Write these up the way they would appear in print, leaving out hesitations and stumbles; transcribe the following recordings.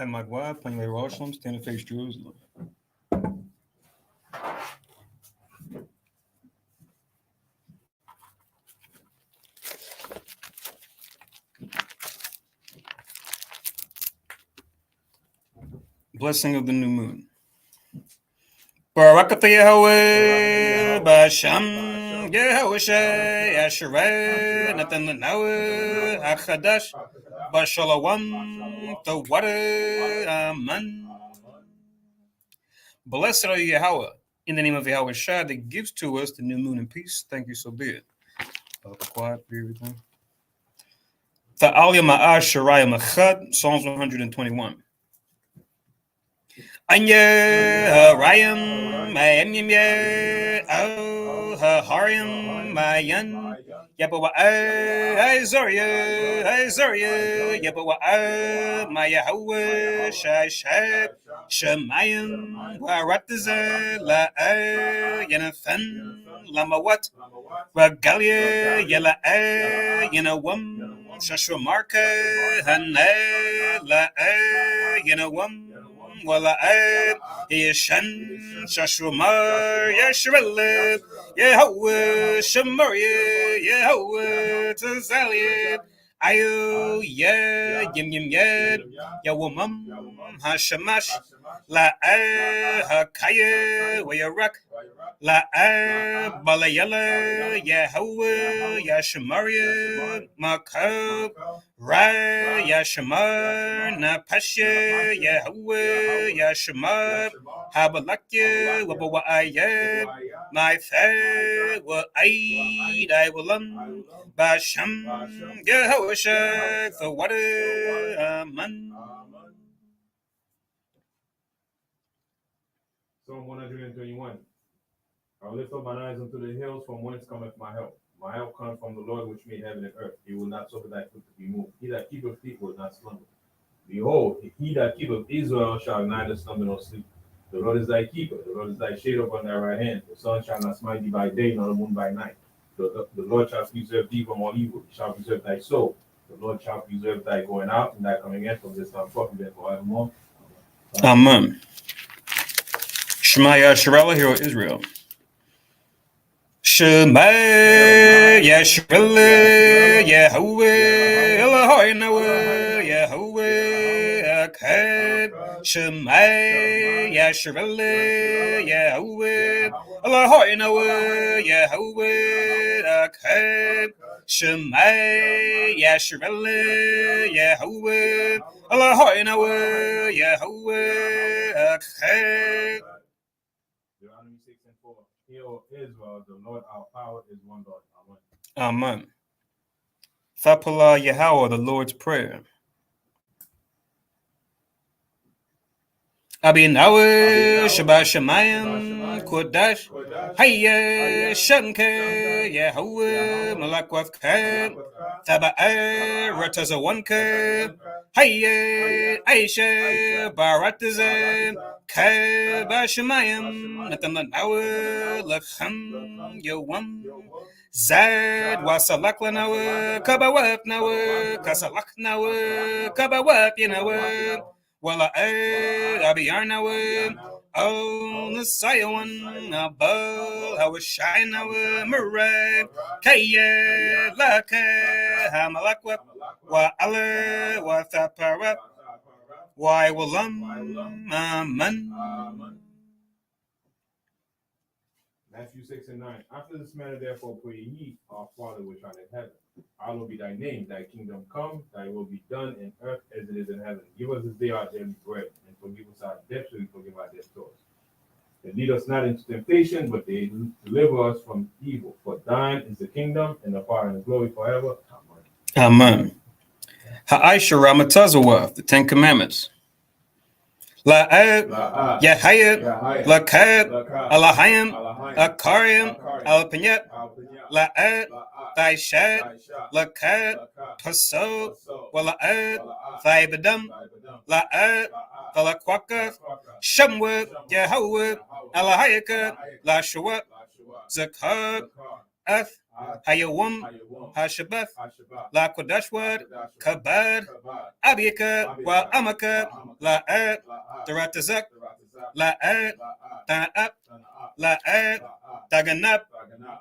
Magua, Panya Roshlam, stand and face Jerusalem. Blessing of the new moon. Barakatha Yahweh, Basham, Yahweh, Asherah, Nathan Lanawa, Achadash, Bashalawam, the water, Amen. Blessed are you, Yahweh, in the name of Yahweh Shah, that gives to us the new moon and peace. Thank you, so be it. Quiet, everything. Ta'alia Ma'ah Shariah Machad, Psalms 121. Anya Rayam Mayamya Oh Hariam Mayan Yabawa Zoria Yabawa Mayahawa Shashab Shemayim Warataza La Yanathan Lamawat Ragalia Yala Yanawam Shashramarka Hana La Yanawam Wala Yeshan Shashumar Yashrilib Yahweh Shamaria Yahweh Tazaliad Ayo Yim Yed Yawamam Hashamash La Hakaya Wayarak La Balayala Yahweh Yashamaria Makab Ra Yashamar Napasha Yahweh Yashamar Habalakya Wabawaya My Fa wa Aid I will Basham Yahweh the water Aman. Psalm 121. I will lift up mine eyes unto the hills, from whence cometh my help. My help cometh from the Lord which made heaven and earth. He will not suffer thy foot to be moved. He that keepeth thee will not slumber. Behold, he that keepeth Israel shall neither slumber nor sleep. The Lord is thy keeper. The Lord is thy shade upon thy right hand. The sun shall not smite thee by day, nor the moon by night. The Lord shall preserve thee from all evil. He shall preserve thy soul. The Lord shall preserve thy going out and thy coming in from this time forth and forevermore. Amen. Shema Yasharallah, Hero Israel. Shema Yasharallah, Yahweh, Elohai Noah, Yahweh, Akad. Shema Yasharallah, Yahweh, Elohai Noah, Yahweh, Akad. Shema Yasharallah, Yahweh, Elohai Noah, Yahweh, Akad. Deuteronomy 6:4. Hear, O Israel, the Lord our power is one Lord. Amen. Thapala Yahweh, the Lord's Prayer. Abinawa Shabbat Shemayim Kodash Hayya Shanka Yahweh Malakwath Kab Taba'a Ratazawanka Hayya Aisha Baratazam Kaba Shemayim Natamanawa Lacham Yawam Zad Wasalakla Nawa Kabawap Nawa Kasalak Nawa Kabawap Yanawa Walla Abiyarnawa Oh Nasayawan Abel Hawashinawa Murray Kaya Laka Hamalakwa Wa Allah Wa Thapara Why Walam Aman. Matthew 6:9. After this manner, therefore, pray ye, our Father which art in heaven. Hallowed be thy name, thy kingdom come, thy will be done in earth as it is in heaven. Give us this day our daily bread, and forgive us our debts, as we forgive our debtors. And lead us not into temptation, but deliver us from evil. For thine is the kingdom, and the power, and the glory forever. Amen. Ha'aisha Ramatazawa, the Ten Commandments. La'ad, Yahayat, Lakad, Alahayim, Akarim, Alapanyat, La'ad, Thaishat, Lakad, Paso, Wala'ad, Thaibadam, La'ad, Talakwaka, Shamwat, Yahawat, Alahayaka, Lashawat, Zakat, Ath, Hayawam, Hayawam, Hashabeth, Hashabah, La Kodashwad, Kadashwa, Kabad, Kabad, Abiyaka, Wa Abiyaka, Amaka, Wa Amaka, La Ad, La'ad, Daratazak, Taratazak, La Ad, La'ad, Tana'at, Tana'at, La Ad, La'ad, Daganab, Taganab,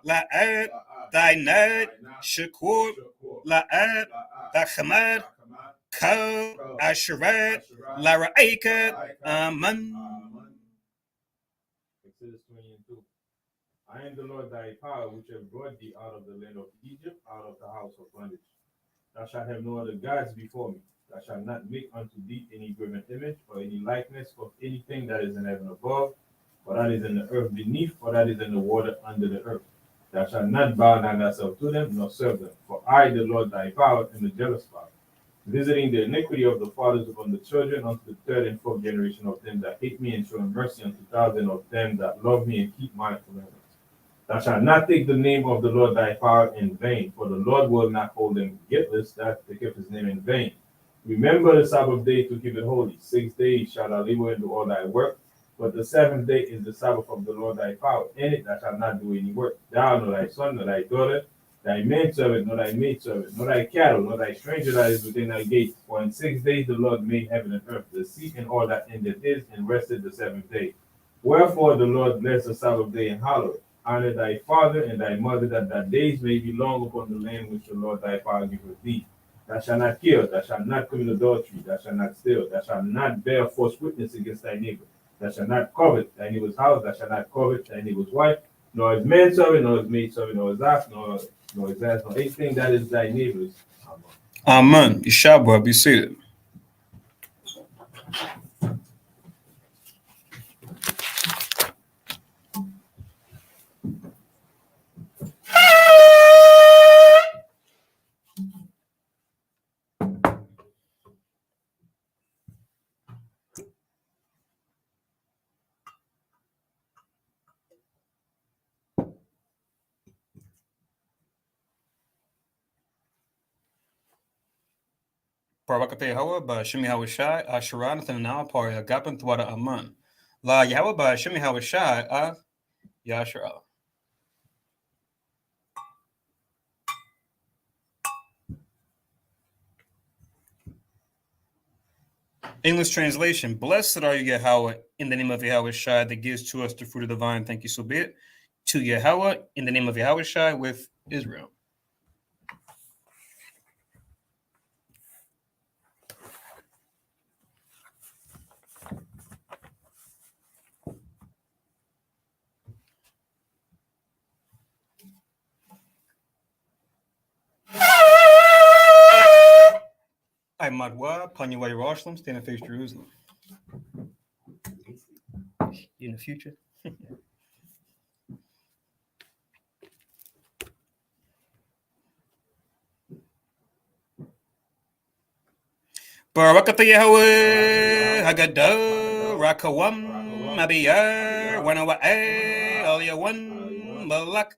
La Ad, La'ad, Dainad, Tainat, Shakur, Shakur, La Ad, La'ad, Takhamad, Takamad, Ko, Ko, Asherat, Asherah, La Ra'ika, La'aika, Aman. Aman. Exodus 20:2. I am the Lord thy power, which have brought thee out of the land of Egypt, out of the house of bondage. Thou shalt have no other gods before me. Thou shalt not make unto thee any graven image or any likeness of anything that is in heaven above, or that is in the earth beneath, or that is in the water under the earth. Thou shalt not bow down thyself to them, nor serve them. For I, the Lord thy power, am a jealous Father, visiting the iniquity of the fathers upon the children unto the third and fourth generation of them that hate me, and showing mercy unto thousands of them that love me and keep my commandments. Thou shalt not take the name of the Lord thy power in vain, for the Lord will not hold him guiltless that taketh his name in vain. Remember the Sabbath day to keep it holy. 6 days shalt thou labor and do all thy work, but the seventh day is the Sabbath of the Lord thy power. In it thou shalt not do any work, thou, nor thy son, nor thy daughter, thy manservant, nor thy maidservant, nor thy cattle, nor thy stranger that is within thy gates. For in 6 days the Lord made heaven and earth, the sea and all that in it is, and rested the seventh day. Wherefore the Lord blessed the Sabbath day and hallowed it. Honor thy father and thy mother, that thy days may be long upon the land which the Lord thy power giveth thee. Thou shalt not kill, thou shalt not commit adultery, thou shalt not steal, thou shalt not bear false witness against thy neighbor. Thou shalt not covet thy neighbor's house, thou shalt not covet thy neighbor's wife, nor his manservant, nor his maidservant, nor his ox, nor his ass, nor anything that is thy neighbor's. Amen. Yeshabra, be seated. Barakate Hawa ba Shimi Hawashai, Asharan, and now Pari, Agapan Thwada Aman. La Yawa ba Shimi Hawashai, Yashara. English translation: Blessed are you, Yahweh, in the name of Yahweh Shai, that gives to us the fruit of the vine. Thank you, so be it. To Yahweh, in the name of Yahweh Shai, with Israel. I Madwa, Panyaway Roshlem, stand and face Jerusalem. In the future. Barakata Yahweh, Haggadah, Rakawam, Abiyar, Wanawa, Alyawan, Malak,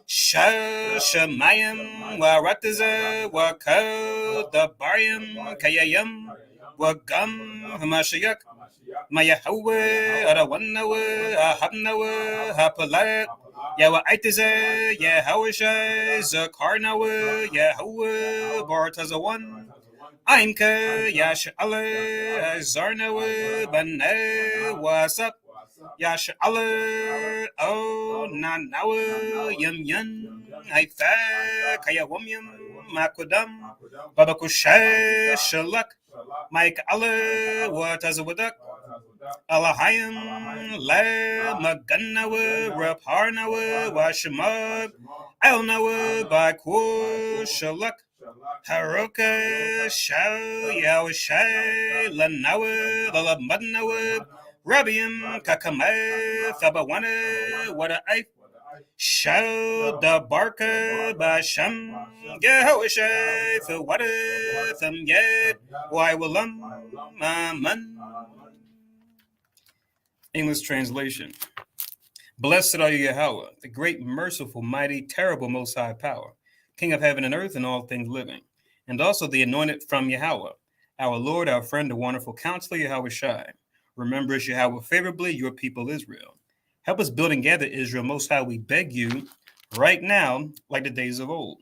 Shemayim, Warataza, Wako, Dabaryam, Kayayam, Wagam, Hamashiach, Mayahawe, Arawanawe, Ahabnawe, Hapalat, Yawa Aitiza, Yahawashai, Zakarnawe, Yahawe, Bartazawan. Aimka, Yash Allah, Zarnawa, Bane, Wasap, Yash Allah, O Nanawa, Yum Yum, Haifa, Kayawamyam, Makudam, Babakusha, Shalak, Mike Allah, Watazawadak, Alahayam, La, Maganawa, Raparnawa, Washamab, Elnawa, Baku, Shalak. Haroka, Shao, Yao, Shai, Lanawa, Lalabadnawa, Rabiam, Kakame, Fabawana, Wada I, Shao, Da Barka, Basham, Yahoshai, Fawada, Thum Yed, Why Willam, Aman. English translation. Blessed are you, Yahweh, the great, merciful, mighty, terrible, most high power, King of heaven and earth and all things living, and also the anointed from Yahweh, our Lord, our friend, the wonderful counselor, Yahweh Shai. Remember us, Yahweh, favorably, your people Israel. Help us build and gather Israel, most high, we beg you, right now, like the days of old.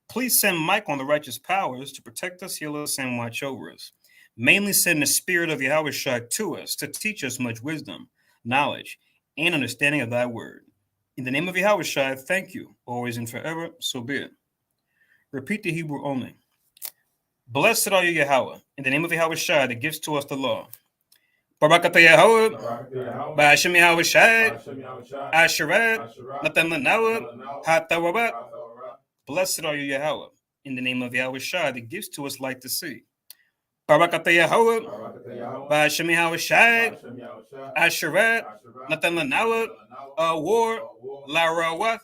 Please send Mike on the righteous powers to protect us, heal us, and watch over us. Mainly send the spirit of Yahweh Shai to us to teach us much wisdom, knowledge, and understanding of thy word. In the name of Yahweh Shai, thank you, always and forever, so be it. Repeat the Hebrew only. Blessed are you, Yahweh, in the name of Yahweh Shai that gives to us the law. Barakata Yahweh, Ba'ashem Yahweh Shai, Asherat, Natan Lanawa, Hatawabat. Blessed are you, Yahweh, in the name of Yahweh Shai that gives to us light to see. Barakata Yahweh, Ba'ashem Yahweh Shai, Asherat, Natan Lanawa, Awar, Larawat.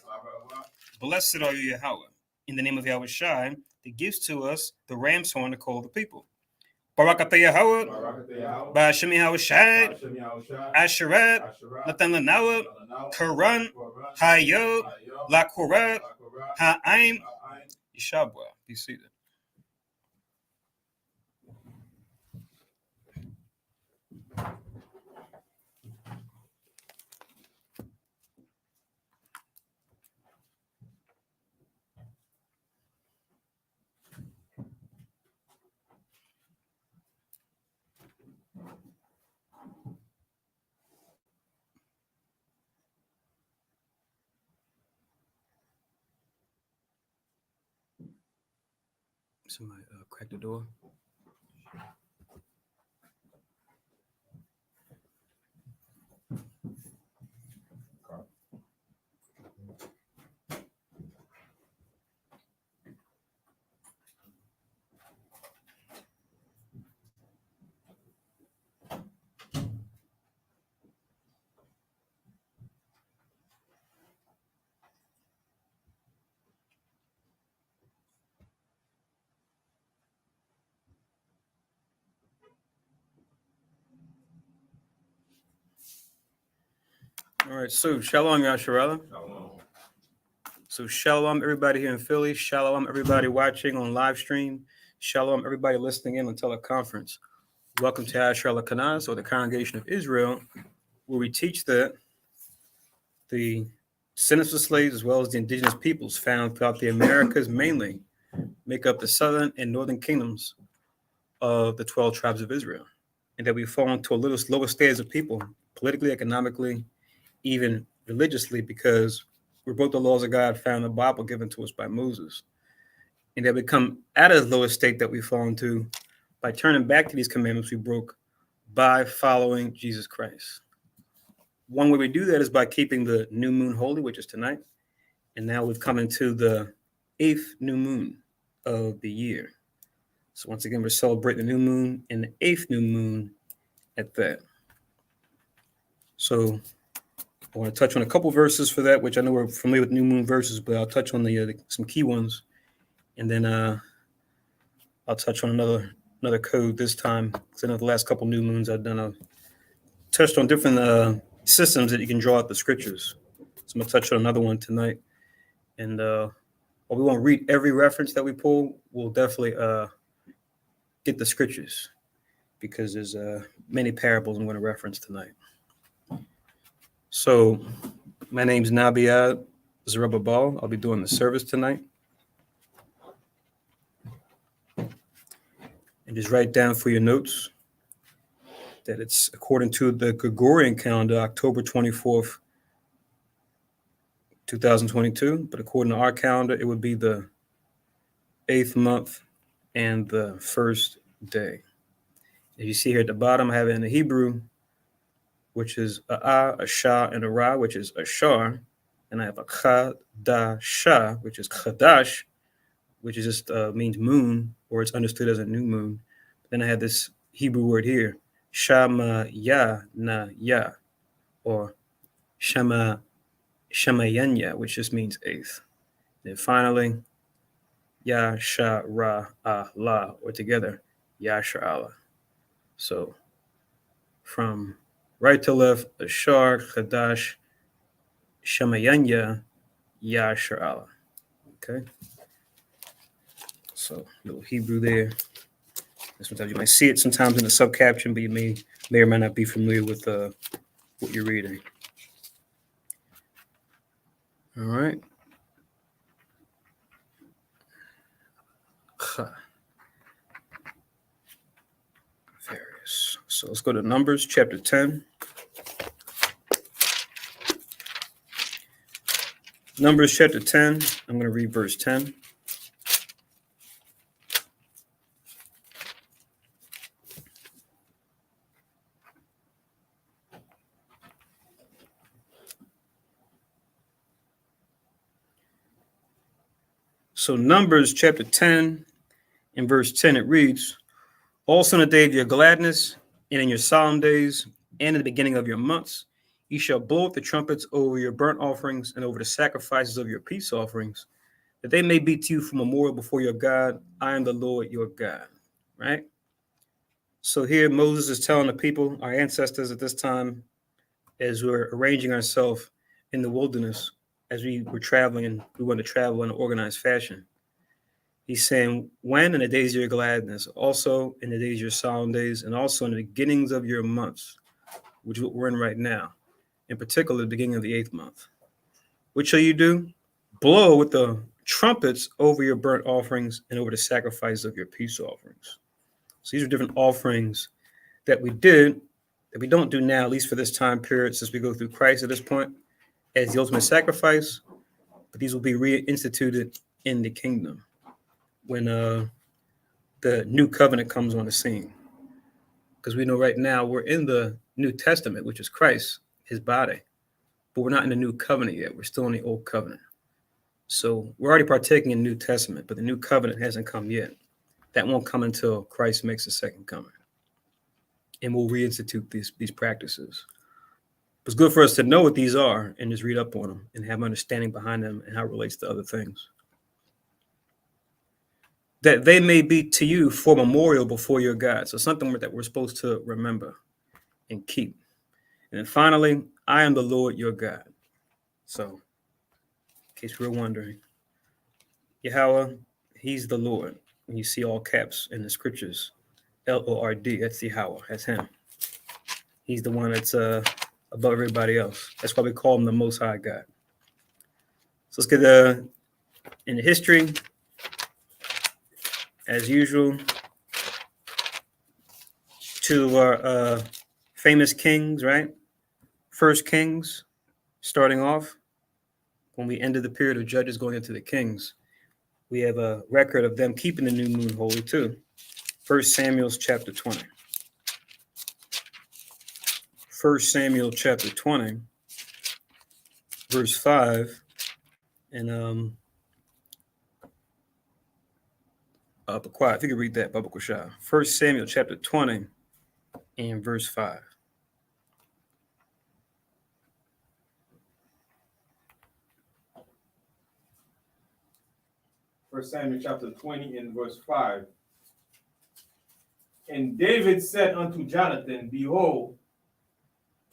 Blessed are you, Yahweh, in the name of Yahweh Shai that gives to us the ram's horn to call the people. Barakata Yahweh, Ba'ashem Yahweh Shai, Asherat, Natan Lanawa, Quran, Hayo, La Quran, Ha'aim, Yeshabwa. Be seated. Somebody crack the door. All right, so Shalom, Yasharala. So Shalom, everybody here in Philly. Shalom, everybody watching on live stream. Shalom, everybody listening in on teleconference. Welcome to Yasharala Kanas, or the Congregation of Israel, where we teach that the descendants of slaves, as well as the indigenous peoples found throughout the Americas mainly, make up the southern and northern kingdoms of the 12 tribes of Israel, and that we fall into a little lower stage of people, politically, economically, even religiously, because we broke the laws of God found in the Bible given to us by Moses, and that we come out of the lower state that we fall into by turning back to these commandments we broke by following Jesus Christ. One way we do that is by keeping the new moon holy, which is tonight, and now we've come into the 8th new moon of the year. So once again, we're celebrating the new moon and the 8th new moon at that. So I want to touch on a couple verses for that, which I know we're familiar with new moon verses, but I'll touch on the some key ones, and then I'll touch on another code this time. Because I know the last couple new moons I've done touched on different systems that you can draw out the scriptures. So I'm gonna touch on another one tonight, and while we won't read every reference that we pull, we'll definitely get the scriptures, because there's many parables I'm going to reference tonight. So my name's Nabiyad Zerubbabel. I'll be doing the service tonight. And just write down for your notes that it's according to the Gregorian calendar, October 24th, 2022. But according to our calendar, it would be the 8th month and the 1st day. As you see here at the bottom, I have it in the Hebrew, which is a shah, and a ra, which is a shar. And I have a chadasha, which is chadash, which is just means moon, or it's understood as a new moon. Then I have this Hebrew word here, shama-ya na ya, or shamayanya, which just means 8th. Then finally, Yashara'Allah, or together, Yashara'Allah. So from right to left, Ashar, Chadash, Shamayanya, Yashara'Allah. Okay. So little Hebrew there. Sometimes you might see it sometimes in the subcaption, but you may or may not be familiar with what you're reading. All right. High. Various. So let's go to Numbers chapter 10. Numbers chapter 10. I'm going to read verse 10. So Numbers chapter 10 and verse 10, it reads, also in the day of your gladness and in your solemn days and in the beginning of your months, ye shall blow up the trumpets over your burnt offerings and over the sacrifices of your peace offerings, that they may be to you for memorial before your God. I am the Lord your God. Right? So here Moses is telling the people, our ancestors at this time, as we're arranging ourselves in the wilderness, as we were traveling and we want to travel in an organized fashion. He's saying, when in the days of your gladness, also in the days of your solemn days, and also in the beginnings of your months, which is what we're in right now, in particular, the beginning of the 8th month. What shall you do? Blow with the trumpets over your burnt offerings and over the sacrifice of your peace offerings. So these are different offerings that we did, that we don't do now, at least for this time period, since we go through Christ at this point, as the ultimate sacrifice. But these will be reinstituted in the kingdom when the new covenant comes on the scene. Because we know right now we're in the New Testament, which is Christ, his body. But we're not in the new covenant yet. We're still in the old covenant. So we're already partaking in the New Testament, but the new covenant hasn't come yet. That won't come until Christ makes a second coming. And we'll reinstitute these practices. It's good for us to know what these are and just read up on them and have understanding behind them and how it relates to other things. That they may be to you for memorial before your God. So something that we're supposed to remember and keep. And then finally, I am the Lord your God. So, in case we were wondering, Yahweh, he's the Lord. When you see all caps in the scriptures, Lord, that's Yahweh, that's him. He's the one that's above everybody else. That's why we call him the Most High God. So let's get in the history. As usual, two of our famous kings, right? First Kings, starting off, when we ended the period of Judges going into the Kings, we have a record of them keeping the new moon holy too. 1 Samuel chapter 20. 1 Samuel chapter 20, verse 5, and be quiet. If you could read that, Baba Kushah. 1 Samuel chapter 20 and verse 5. First Samuel chapter 20 and verse 5. And David said unto Jonathan, behold,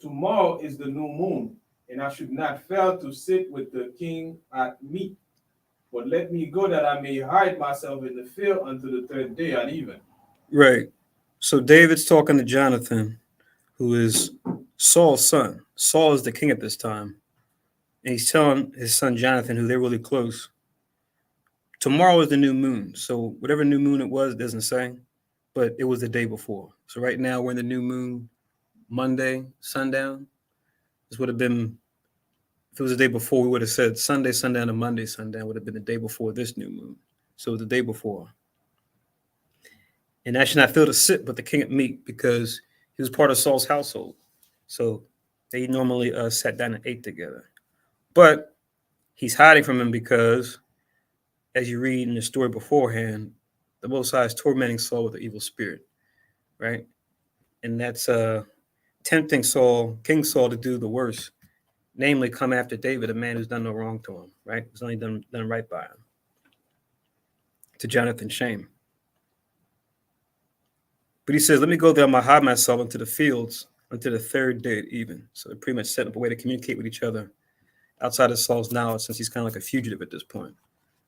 tomorrow is the new moon, and I should not fail to sit with the king at meat. But let me go that I may hide myself in the field until the third day at even. Right. So David's talking to Jonathan, who is Saul's son. Saul is the king at this time. And he's telling his son Jonathan, who they're really close, tomorrow is the new moon. So whatever new moon it was, it doesn't say, but it was the day before. So right now we're in the new moon, Monday, sundown. This would have been, if it was the day before, we would have said Sunday, sundown, and Monday, sundown would have been the day before this new moon. So the day before. And I should not feel to sit but the king at meat because he was part of Saul's household. So they normally sat down and ate together. But he's hiding from him because, as you read in the story beforehand, the Most High is tormenting Saul with the evil spirit, right? And that's tempting Saul, King Saul, to do the worst, namely come after David, a man who's done no wrong to him, right? Who's only done right by him, to Jonathan's shame. But he says, let me go there, I'm going to hide myself into the fields until the third day at even. So they're pretty much setting up a way to communicate with each other outside of Saul's knowledge, since he's kind of like a fugitive at this point,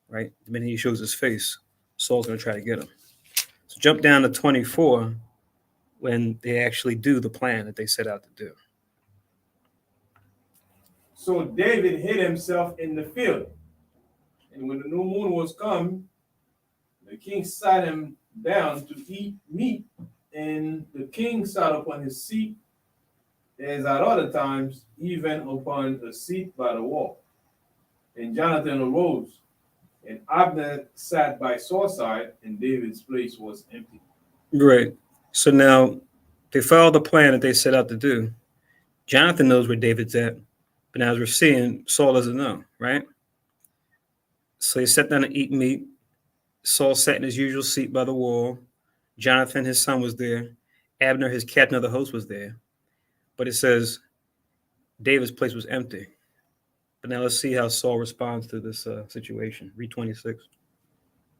right? The minute he shows his face, Saul's going to try to get him. So jump down to 24 when they actually do the plan that they set out to do. So David hid himself in the field. And when the new moon was come, The king sat him down to eat meat, and the king sat upon his seat, as at other times, even upon a seat by the wall. And Jonathan arose, and Abner sat by Saul's side, and David's place was empty. Right. So now they follow the plan that they set out to do. Jonathan knows where David's at, but now as we're seeing, Saul doesn't know, right? So he sat down to eat meat. Saul sat in his usual seat by the wall. Jonathan, his son, was there. Abner, his captain of the host, was there. But it says David's place was empty. But now let's see how Saul responds to this situation. Read 26.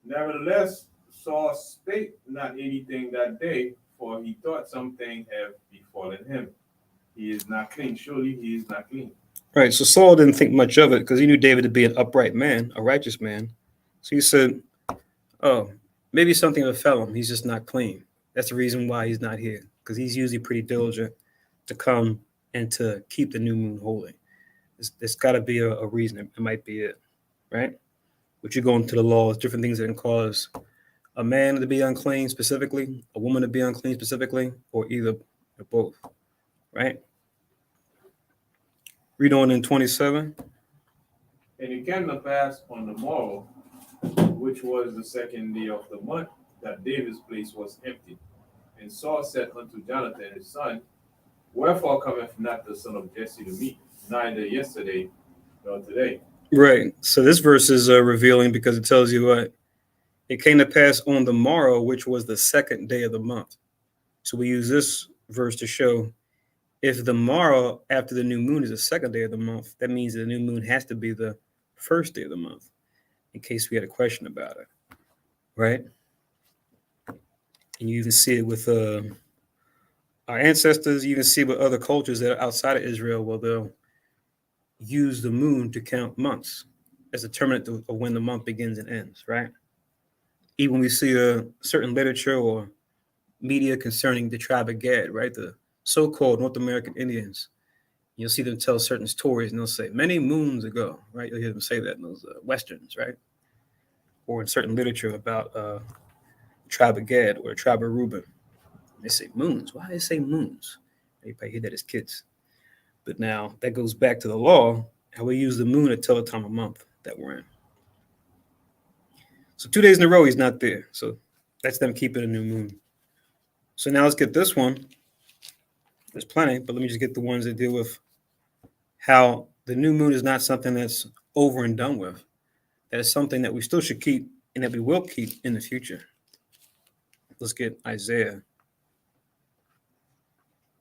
Nevertheless, Saul spake not anything that day, for he thought something had befallen him. He is not clean. Surely he is not clean. Right. So Saul didn't think much of it because he knew David to be an upright man, a righteous man. So he said, oh, maybe something befell him. He's just not clean. That's the reason why he's not here, because he's usually pretty diligent to come and to keep the new moon holy. There's got to be a reason. It might be it, right? But you go into the laws, different things that can cause a man to be unclean specifically, a woman to be unclean specifically, or either or both, right? Read on in 27. And it came to pass on the morrow, which was the second day of the month, that David's place was empty. And Saul said unto Jonathan his son, wherefore cometh not the son of Jesse to me, neither yesterday nor today? Right. So this verse is revealing because it tells you what it came to pass on the morrow, which was the second day of the month. So we use this verse to show if the morrow after the new moon is the second day of the month, that means the new moon has to be the first day of the month, in case we had a question about it, right? And you even see it with our ancestors. You even see with other cultures that are outside of Israel, well, they'll use the moon to count months as a determinant of when the month begins and ends, right? Even when we see a certain literature or media concerning the tribe of Gad, right? The so-called North American Indians, you'll see them tell certain stories and they'll say many moons ago, right? You'll hear them say that in those Westerns, right? Or in certain literature about tribe of Gad or the tribe of Reuben. They say moons. Why do they say moons? They probably hear that as kids. But now that goes back to the law, how we use the moon to tell the time of month that we're in. So 2 days in a row, he's not there. So that's them keeping a new moon. So now let's get this one. There's plenty, but let me just get the ones that deal with how the new moon is not something that's over and done with. That is something that we still should keep and that we will keep in the future. Let's get Isaiah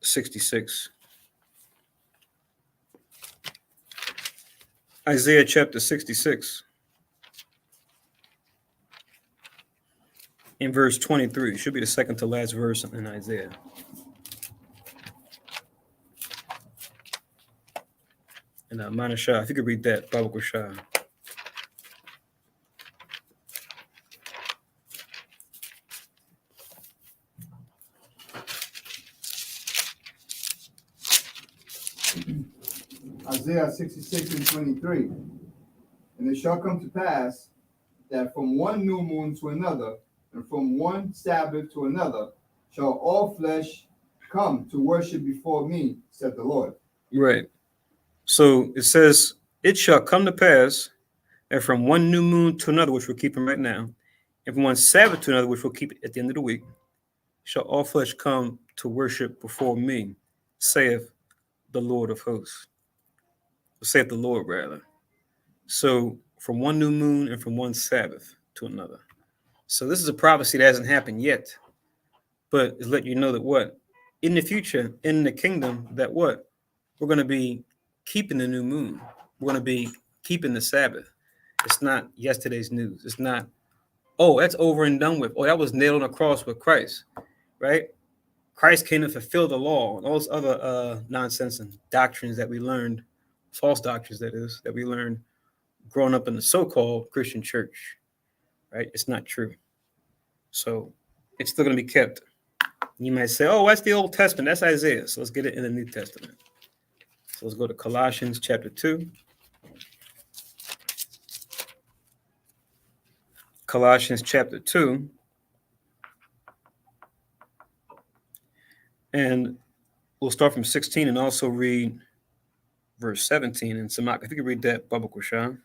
66. Isaiah chapter 66. In verse 23, should be the second to last verse in Isaiah. And Manashah, if you could read that, Baba Shah. Isaiah 66 and 23. And it shall come to pass that from one new moon to another, and from one Sabbath to another, shall all flesh come to worship before me, said the Lord. Right. So it says, it shall come to pass that from one new moon to another, which we're keeping right now, and from one Sabbath to another, which we'll keep at the end of the week, shall all flesh come to worship before me, saith the Lord of hosts. Saith the Lord, rather. So from one new moon and from one Sabbath to another. So this is a prophecy that hasn't happened yet, but it's letting you know that what? In the future, in the kingdom, that what? We're going to be keeping the new moon. We're going to be keeping the Sabbath. It's not yesterday's news. It's not, oh, that's over and done with. Oh, that was nailed on a cross with Christ, right? Christ came to fulfill the law and all those other nonsense and doctrines that we learned, false doctrines, that is, that we learned growing up in the so-called Christian church, right? It's not true. So it's still going to be kept. You might say, oh, that's the Old Testament. That's Isaiah. So let's get it in the New Testament. So let's go to Colossians chapter 2. Colossians chapter 2. And we'll start from 16 and also read verse 17. And Samak, if you could read that, Baba Kushan.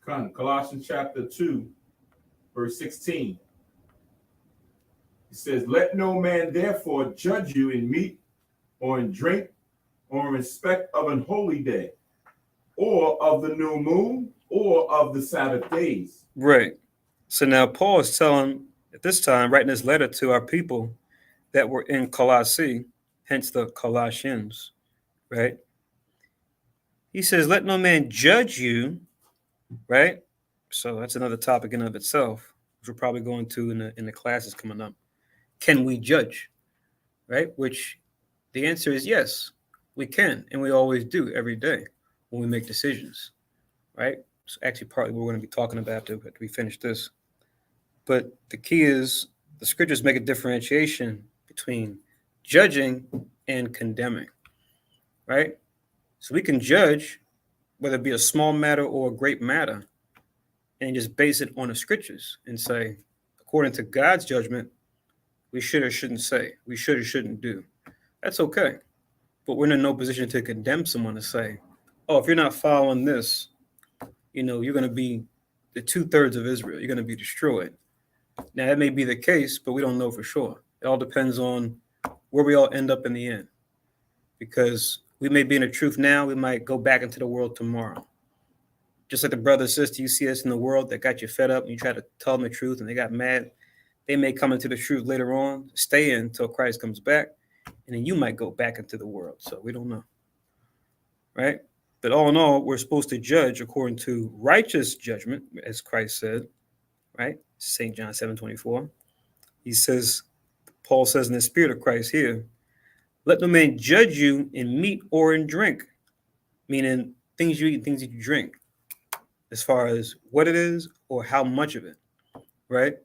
Colossians chapter 2, verse 16. It says, let no man therefore judge you in meat or in drink or in respect of an holy day or of the new moon or of the Sabbath days. Right. So now Paul is telling, at this time, writing this letter to our people that were in Colossae, hence the Colossians, right? He says, let no man judge you, right? So that's another topic in and of itself, which we're probably going to in the classes coming up. Can we judge, right? Which the answer is yes, we can, and we always do every day when we make decisions, right? So actually partly what we're going to be talking about after we finish this. But the key is the scriptures make a differentiation between judging and condemning, right? So we can judge whether it be a small matter or a great matter and just base it on the scriptures and say, according to God's judgment, we should or shouldn't say, we should or shouldn't do. That's okay. But we're in no position to condemn someone to say, oh, if you're not following this, you're going to be the 2/3 of Israel. You're going to be destroyed. Now, that may be the case, but we don't know for sure. It all depends on where we all end up in the end. Because we may be in the truth now, we might go back into the world tomorrow. Just like the brother, sister you see us in the world that got you fed up and you try to tell them the truth and they got mad, they may come into the truth later on, stay in until Christ comes back, and then you might go back into the world. So we don't know, right? But all in all, we're supposed to judge according to righteous judgment, as Christ said, right? St. John 7:24. He says, Paul says in the spirit of Christ here, let no man judge you in meat or in drink, meaning things you eat and things that you drink, as far as what it is or how much of it, right?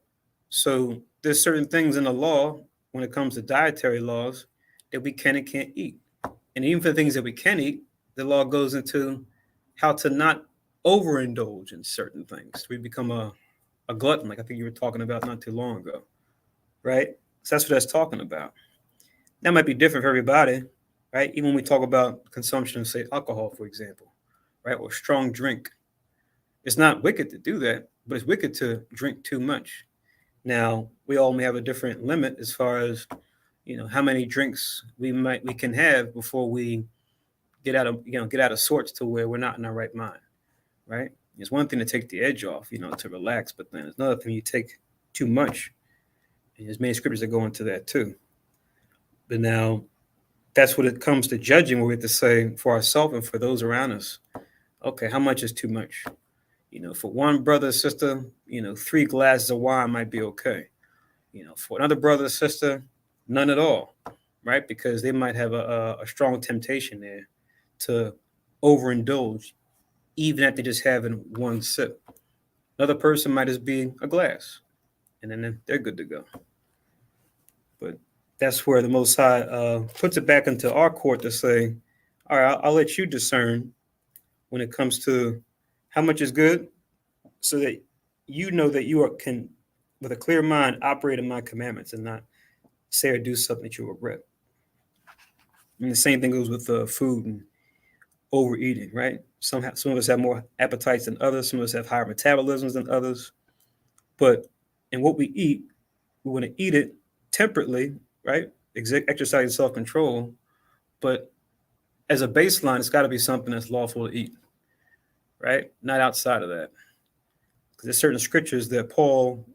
So there's certain things in the law when it comes to dietary laws that we can and can't eat. And even for the things that we can eat, the law goes into how to not overindulge in certain things. We become a glutton, like I think you were talking about not too long ago, right? So that's what that's talking about. That might be different for everybody, right? Even when we talk about consumption of, say, alcohol, for example, right? Or strong drink. It's not wicked to do that, but it's wicked to drink too much. Now, we all may have a different limit as far as, how many drinks we can have before we get out of sorts to where we're not in our right mind, right? It's one thing to take the edge off, to relax, but then it's another thing you take too much. And there's many scriptures that go into that too. But now that's what it comes to judging, where we have to say for ourselves and for those around us, okay, how much is too much? For one brother or sister, 3 glasses of wine might be okay. For another brother or sister, none at all, right? Because they might have a strong temptation there to overindulge, even after just having one sip. Another person might just be a glass, and then they're good to go. But that's where the Most High puts it back into our court to say, all right, I'll let you discern when it comes to how much is good, so that you know that you can, with a clear mind, operate in my commandments and not say or do something that you regret. And the same thing goes with food and overeating, right? Some of us have more appetites than others. Some of us have higher metabolisms than others. But in what we eat, we want to eat it temperately, right? Exercising self-control. But as a baseline, it's got to be something that's lawful to eat, right? Not outside of that. Because there's certain scriptures that Paul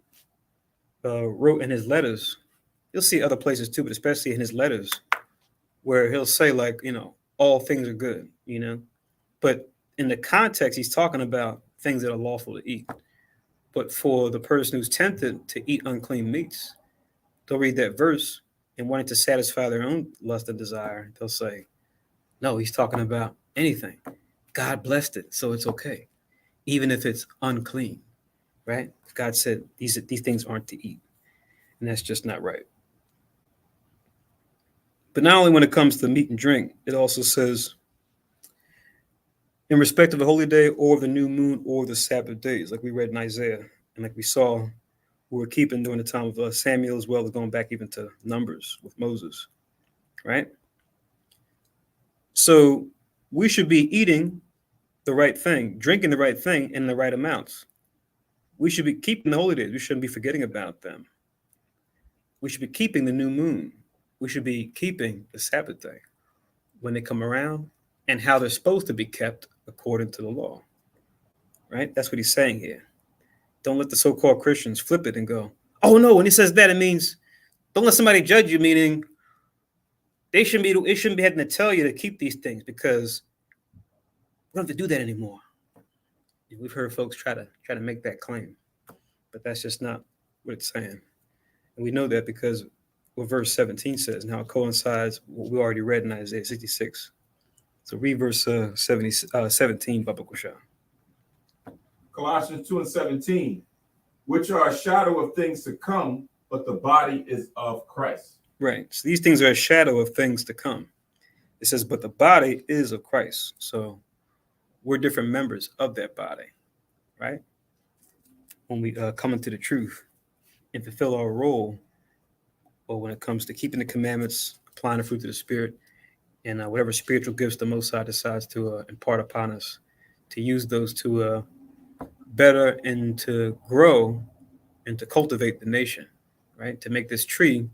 wrote in his letters. You'll see other places too, but especially in his letters, where he'll say, like, all things are good, But in the context, he's talking about things that are lawful to eat. But for the person who's tempted to eat unclean meats, they'll read that verse and wanting to satisfy their own lust and desire, they'll say, no, he's talking about anything. God blessed it, so it's okay, even if it's unclean, right? God said these things aren't to eat, and that's just not right. But not only when it comes to meat and drink, it also says in respect of the holy day or the new moon or the Sabbath days, like we read in Isaiah and like we saw we were keeping during the time of Samuel, as well as going back even to Numbers with Moses, right? So we should be eating the right thing, drinking the right thing in the right amounts. We should be keeping the holy days. We shouldn't be forgetting about them. We should be keeping the new moon. We should be keeping the Sabbath day when they come around and how they're supposed to be kept according to the law, right? That's what he's saying here. Don't let the so-called Christians flip it and go, oh no, when he says that, it means don't let somebody judge you, meaning it shouldn't be having to tell you to keep these things because we don't have to do that anymore. We've heard folks try to make that claim, but that's just not what it's saying. And we know that because what verse 17 says and how it coincides with what we already read in Isaiah 66. So read verse 17, Baba Kushan. Colossians 2 and 17, which are a shadow of things to come, but the body is of Christ. Right. So these things are a shadow of things to come. It says, but the body is of Christ. So we're different members of that body, right? When we come into the truth and fulfill our role, or when it comes to keeping the commandments, applying the fruit of the Spirit, and whatever spiritual gifts the Most High decides to impart upon us, to use those to better and to grow and to cultivate the nation, right? To make this tree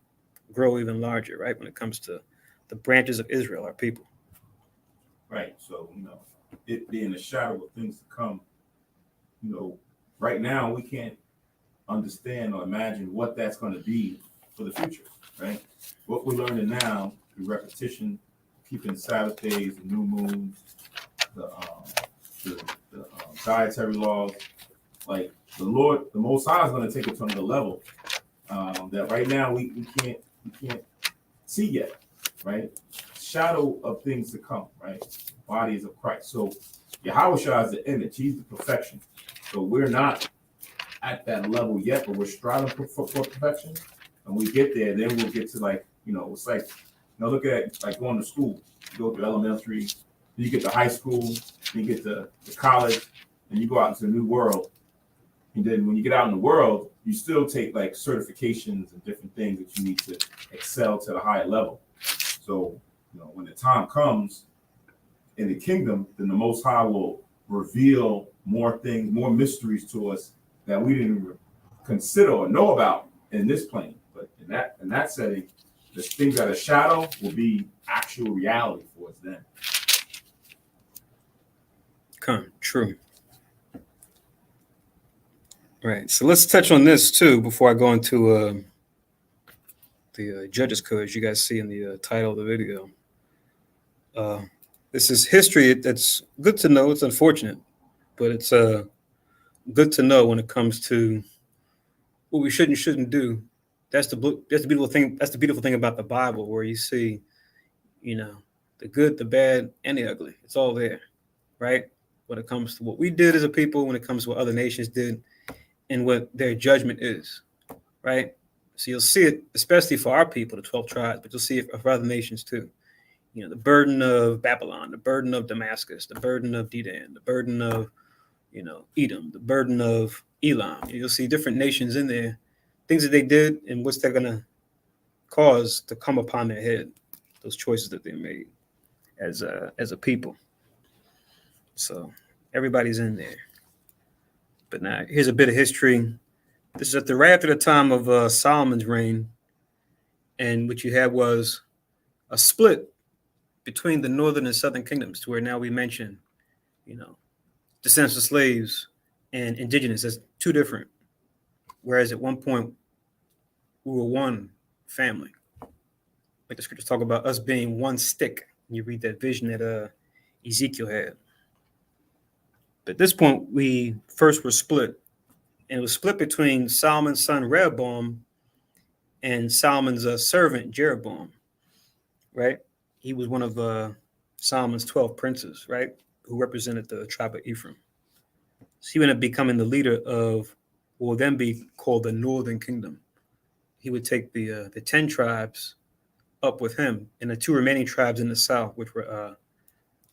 grow even larger, right? When it comes to the branches of Israel, our people. Right. So, it being a shadow of things to come, right now we can't understand or imagine what that's going to be for the future, right? What we're learning now through repetition, keeping Sabbath days, the new moons, the dietary laws, like the Lord, the Most High is going to take it to another level that right now we can't see yet, right? Shadow of things to come, right? Bodies of Christ. So Yahushua is the image; he's the perfection. So we're not at that level yet, but we're striving for perfection. And we get there, then we'll get to it's like, look at like going to school. You go through elementary, then you get to high school, then you get to college, and you go out into the new world. And then when you get out in the world, you still take like certifications and different things that you need to excel to the higher level. So, when the time comes in the kingdom, then the Most High will reveal more things, more mysteries to us that we didn't even consider or know about in this plane. But in that setting, the things that are shadow will be actual reality for us then. True. Right. So let's touch on this too before I go into the Judges Code, as you guys see in the title of the video. This is history. That's good to know. It's unfortunate, but it's good to know when it comes to what we should and shouldn't do. That's the beautiful thing. That's the beautiful thing about the Bible, where you see, the good, the bad, and the ugly. It's all there, right? When it comes to what we did as a people, when it comes to what other nations did, and what their judgment is, right? So you'll see it, especially for our people, the 12 tribes, but you'll see it for other nations too. The burden of Babylon, the burden of Damascus, the burden of Dedan, the burden of, Edom, the burden of Elam. You'll see different nations in there, things that they did and what's they're going to cause to come upon their head, those choices that they made as a people. So everybody's in there. But now here's a bit of history. This is right after the time of Solomon's reign. And what you had was a split between the northern and southern kingdoms, to where now we mention, descendants of slaves and indigenous as two different. Whereas at one point, we were one family. Like the scriptures talk about us being one stick. You read that vision that Ezekiel had. But at this point, we first were split. And it was split between Solomon's son Rehoboam and Solomon's servant Jeroboam, right? He was one of Solomon's 12 princes, right? Who represented the tribe of Ephraim. So he ended up becoming the leader of what will then be called the Northern Kingdom. He would take the 10 tribes up with him, and the two remaining tribes in the south, which were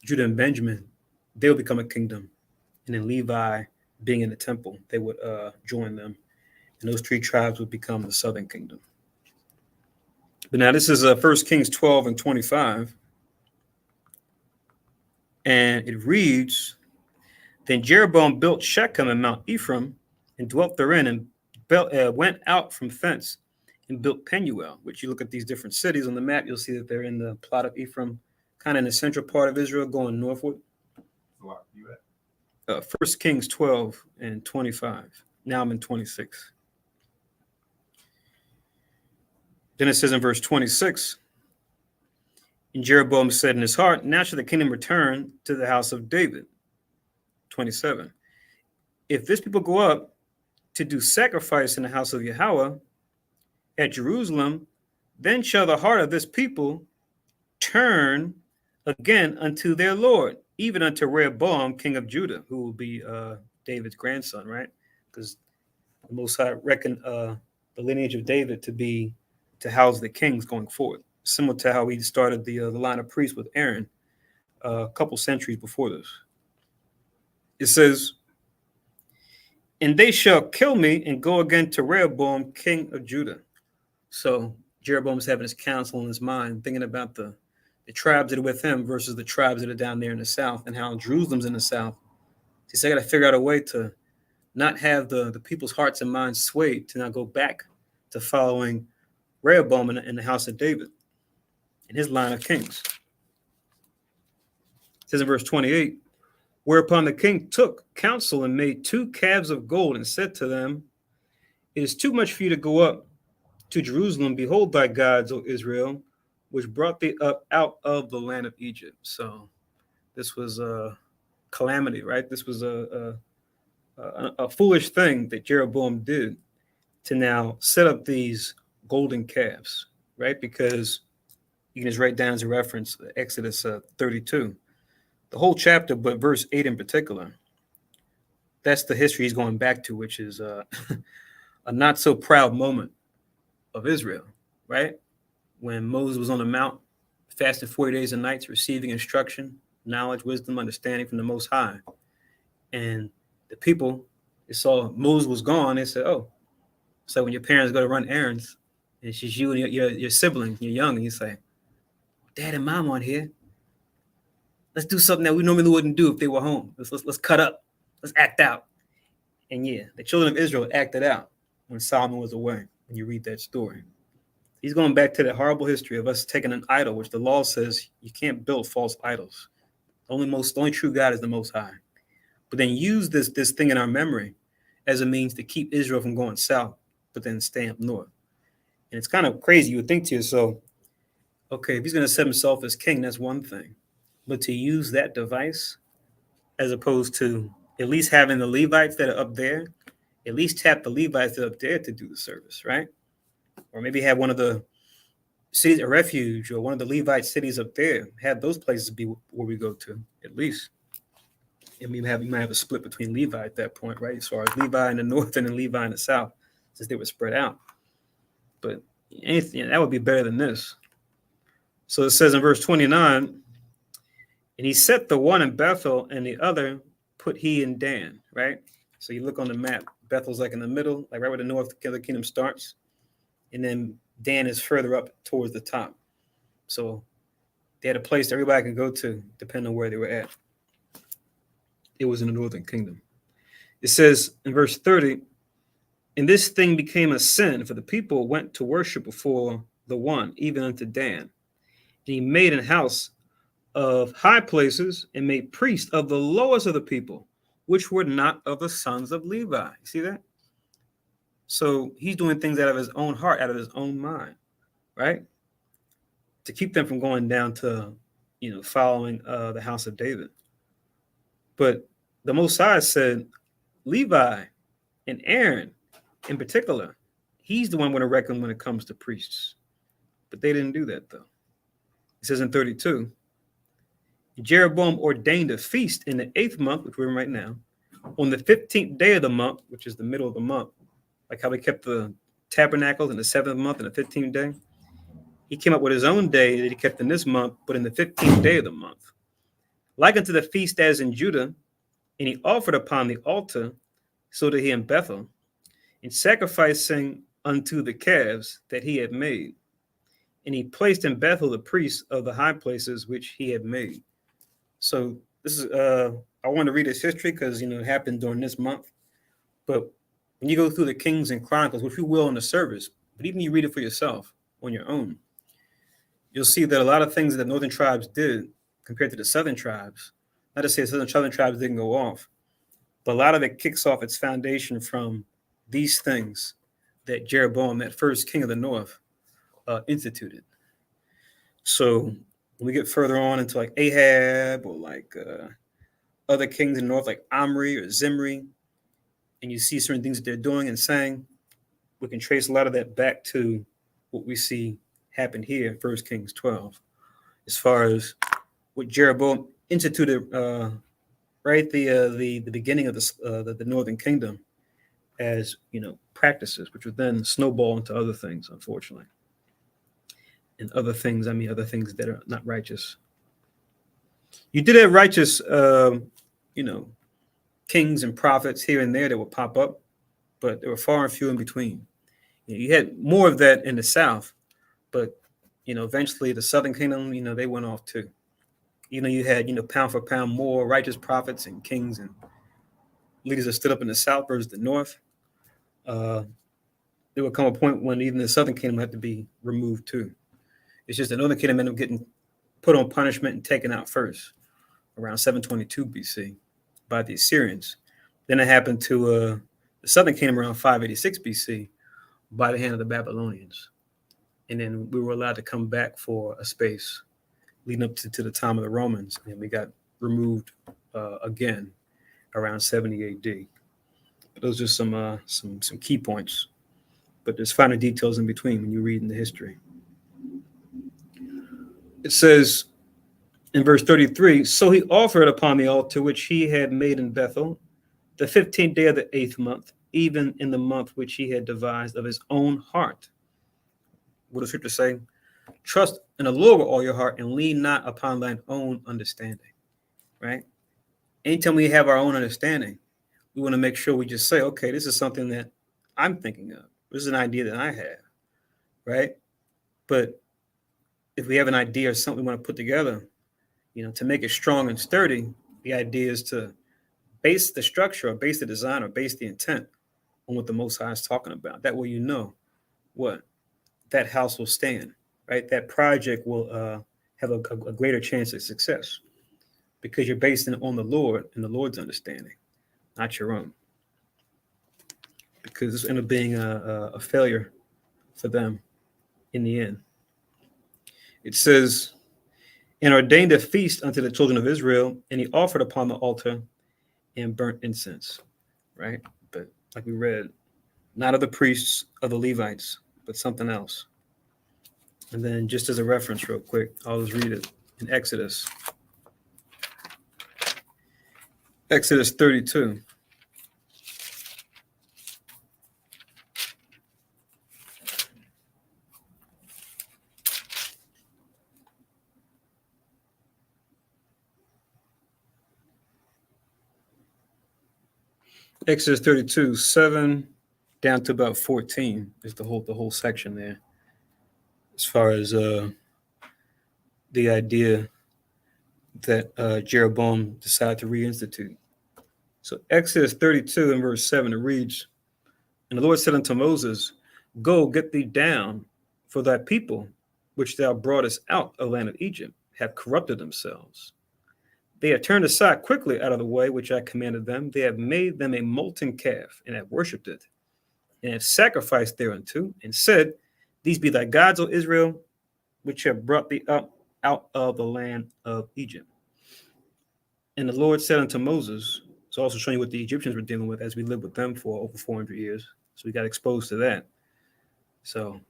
Judah and Benjamin, they will become a kingdom. And then Levi, being in the temple, they would join them. And those three tribes would become the southern kingdom. But now this is 1 Kings 12 and 25. And it reads, Then Jeroboam built Shechem and Mount Ephraim and dwelt therein, and went out from thence and built Penuel, which you look at these different cities on the map, you'll see that they're in the plot of Ephraim, kind of in the central part of Israel, going northward. So you at? 1 Kings 12 and 25. Now I'm in 26. Then it says in verse 26, And Jeroboam said in his heart, Now shall the kingdom return to the house of David. 27. If this people go up to do sacrifice in the house of Yahweh at Jerusalem, then shall the heart of this people turn again unto their Lord, even unto Rehoboam, king of Judah, who will be David's grandson, right? Because the Most High reckoned the lineage of David to house the kings going forward, similar to how he started the line of priests with Aaron a couple centuries before this. It says, And they shall kill me and go again to Rehoboam, king of Judah. So Jeroboam's having his counsel in his mind, thinking about the tribes that are with him versus the tribes that are down there in the south, and how Jerusalem's in the south. He said, I got to figure out a way to not have the people's hearts and minds swayed, to not go back to following Rehoboam in the house of David, in his line of kings. It says in verse 28, Whereupon the king took counsel and made 2 calves of gold and said to them, It is too much for you to go up to Jerusalem. Behold thy gods, O Israel, which brought thee up out of the land of Egypt. So this was a calamity, right? This was a foolish thing that Jeroboam did, to now set up these golden calves, right? Because you can just write down as a reference Exodus 32, the whole chapter, but verse 8 in particular. That's the history he's going back to, which is a not so proud moment of Israel, right? When Moses was on the mount, fasting 40 days and nights, receiving instruction, knowledge, wisdom, understanding from the Most High. And the people, they saw Moses was gone. They said, oh, so when your parents go to run errands, and it's just you and your sibling, you're young, and you say, Dad and Mom aren't here. Let's do something that we normally wouldn't do if they were home. Let's cut up. Let's act out. And yeah, the children of Israel acted out when Solomon was away, when you read that story. He's going back to that horrible history of us taking an idol, which the law says you can't build false idols. The only true God is the Most High. But then use this thing in our memory as a means to keep Israel from going south, but then stay up north. And it's kind of crazy. You would think to yourself, okay, if he's going to set himself as king, that's one thing. But to use that device, as opposed to at least having the Levites that are up there, at least tap the Levites that are up there to do the service, right? Or maybe have one of the cities of refuge, or one of the Levite cities up there, have those places be where we go to, at least. And you might have a split between Levi at that point, right? As far as Levi in the north and then Levi in the south, since they were spread out. But anything that would be better than this. So it says in verse 29, and he set the one in Bethel and the other put he in Dan, right? So you look on the map, Bethel's like in the middle, like right where the north kingdom starts. And then Dan is further up towards the top. So they had a place everybody could go to, depending on where they were at. It was in the northern kingdom. It says in verse 30, and this thing became a sin, for the people went to worship before the one, even unto Dan. And he made an house of high places and made priests of the lowest of the people, which were not of the sons of Levi. You see that? So he's doing things out of his own heart, out of his own mind, right? To keep them from going down to, following the house of David. But the Most High said, Levi and Aaron in particular, he's the one going to reckon when it comes to priests. But they didn't do that, though. It says in 32, Jeroboam ordained a feast in the 8th month, which we're in right now, on the 15th day of the month, which is the middle of the month, like how we kept the tabernacles in the 7th month and the 15th day. he came up with his own day that he kept in this month, but in the 15th day of the month, like unto the feast as in Judah, and he offered upon the altar, so did he in Bethel, in sacrificing unto the calves that he had made. And he placed in Bethel the priests of the high places which he had made. So this is I want to read his history because it happened during this month. But when you go through the Kings and Chronicles, which we will in the service, but even you read it for yourself on your own, you'll see that a lot of things that the northern tribes did compared to the southern tribes, not to say the southern tribes didn't go off, but a lot of it kicks off its foundation from these things that Jeroboam, that first king of the north, instituted. So when we get further on into like Ahab or like other kings in the north, like Omri or Zimri, and you see certain things that they're doing and saying, we can trace a lot of that back to what we see happened here in 1 Kings 12, as far as what Jeroboam instituted, right? The beginning of the northern kingdom as practices, which would then snowball into other things, unfortunately. And other things, I mean other things that are not righteous. You did have righteous, kings and prophets here and there that would pop up, but there were far and few in between. You had more of that in the South, but eventually the Southern Kingdom, they went off too. You had pound for pound more righteous prophets and kings and leaders that stood up in the South versus the North. There would come a point when even the Southern Kingdom had to be removed too. It's just the Northern Kingdom ended up getting put on punishment and taken out first, around 722 BC, by the Assyrians. Then it happened to the Southern Kingdom around 586 BC by the hand of the Babylonians. And then we were allowed to come back for a space leading up to the time of the Romans, and we got removed again around 70 AD. But those are some key points. But there's finer details in between when you read in the history. It says in verse 33, so he offered upon the altar which he had made in Bethel, the 15th day of the 8th month, even in the month which he had devised of his own heart. What does scripture say? Trust in the Lord with all your heart and lean not upon thine own understanding, right? Anytime we have our own understanding, we want to make sure we just say, okay, this is something that I'm thinking of. This is an idea that I have, right? But if we have an idea or something we want to put together, to make it strong and sturdy, the idea is to base the structure or base the design or base the intent on what the Most High is talking about. That way what that house will stand, right? That project will have a greater chance of success because you're basing it on the Lord and the Lord's understanding, not your own. Because this ended up being a failure for them in the end. It says, and ordained a feast unto the children of Israel, and he offered upon the altar and burnt incense, right? But like we read, not of the priests of the Levites, but something else. And then just as a reference real quick, I'll just read it in Exodus. Exodus 32. Exodus 32, 7 down to about 14 is the whole section there. As far as the idea that Jeroboam decided to reinstitute. So Exodus 32 and verse 7, it reads, and the Lord said unto Moses, go get thee down, for thy people, which thou broughtest out of the land of Egypt, have corrupted themselves. They have turned aside quickly out of the way which I commanded them. They have made them a molten calf and have worshipped it, and have sacrificed thereunto, and said, these be thy gods, O Israel, which have brought thee up out of the land of Egypt. And the Lord said unto Moses, it's also showing you what the Egyptians were dealing with as we lived with them for over 400 years. So we got exposed to that. So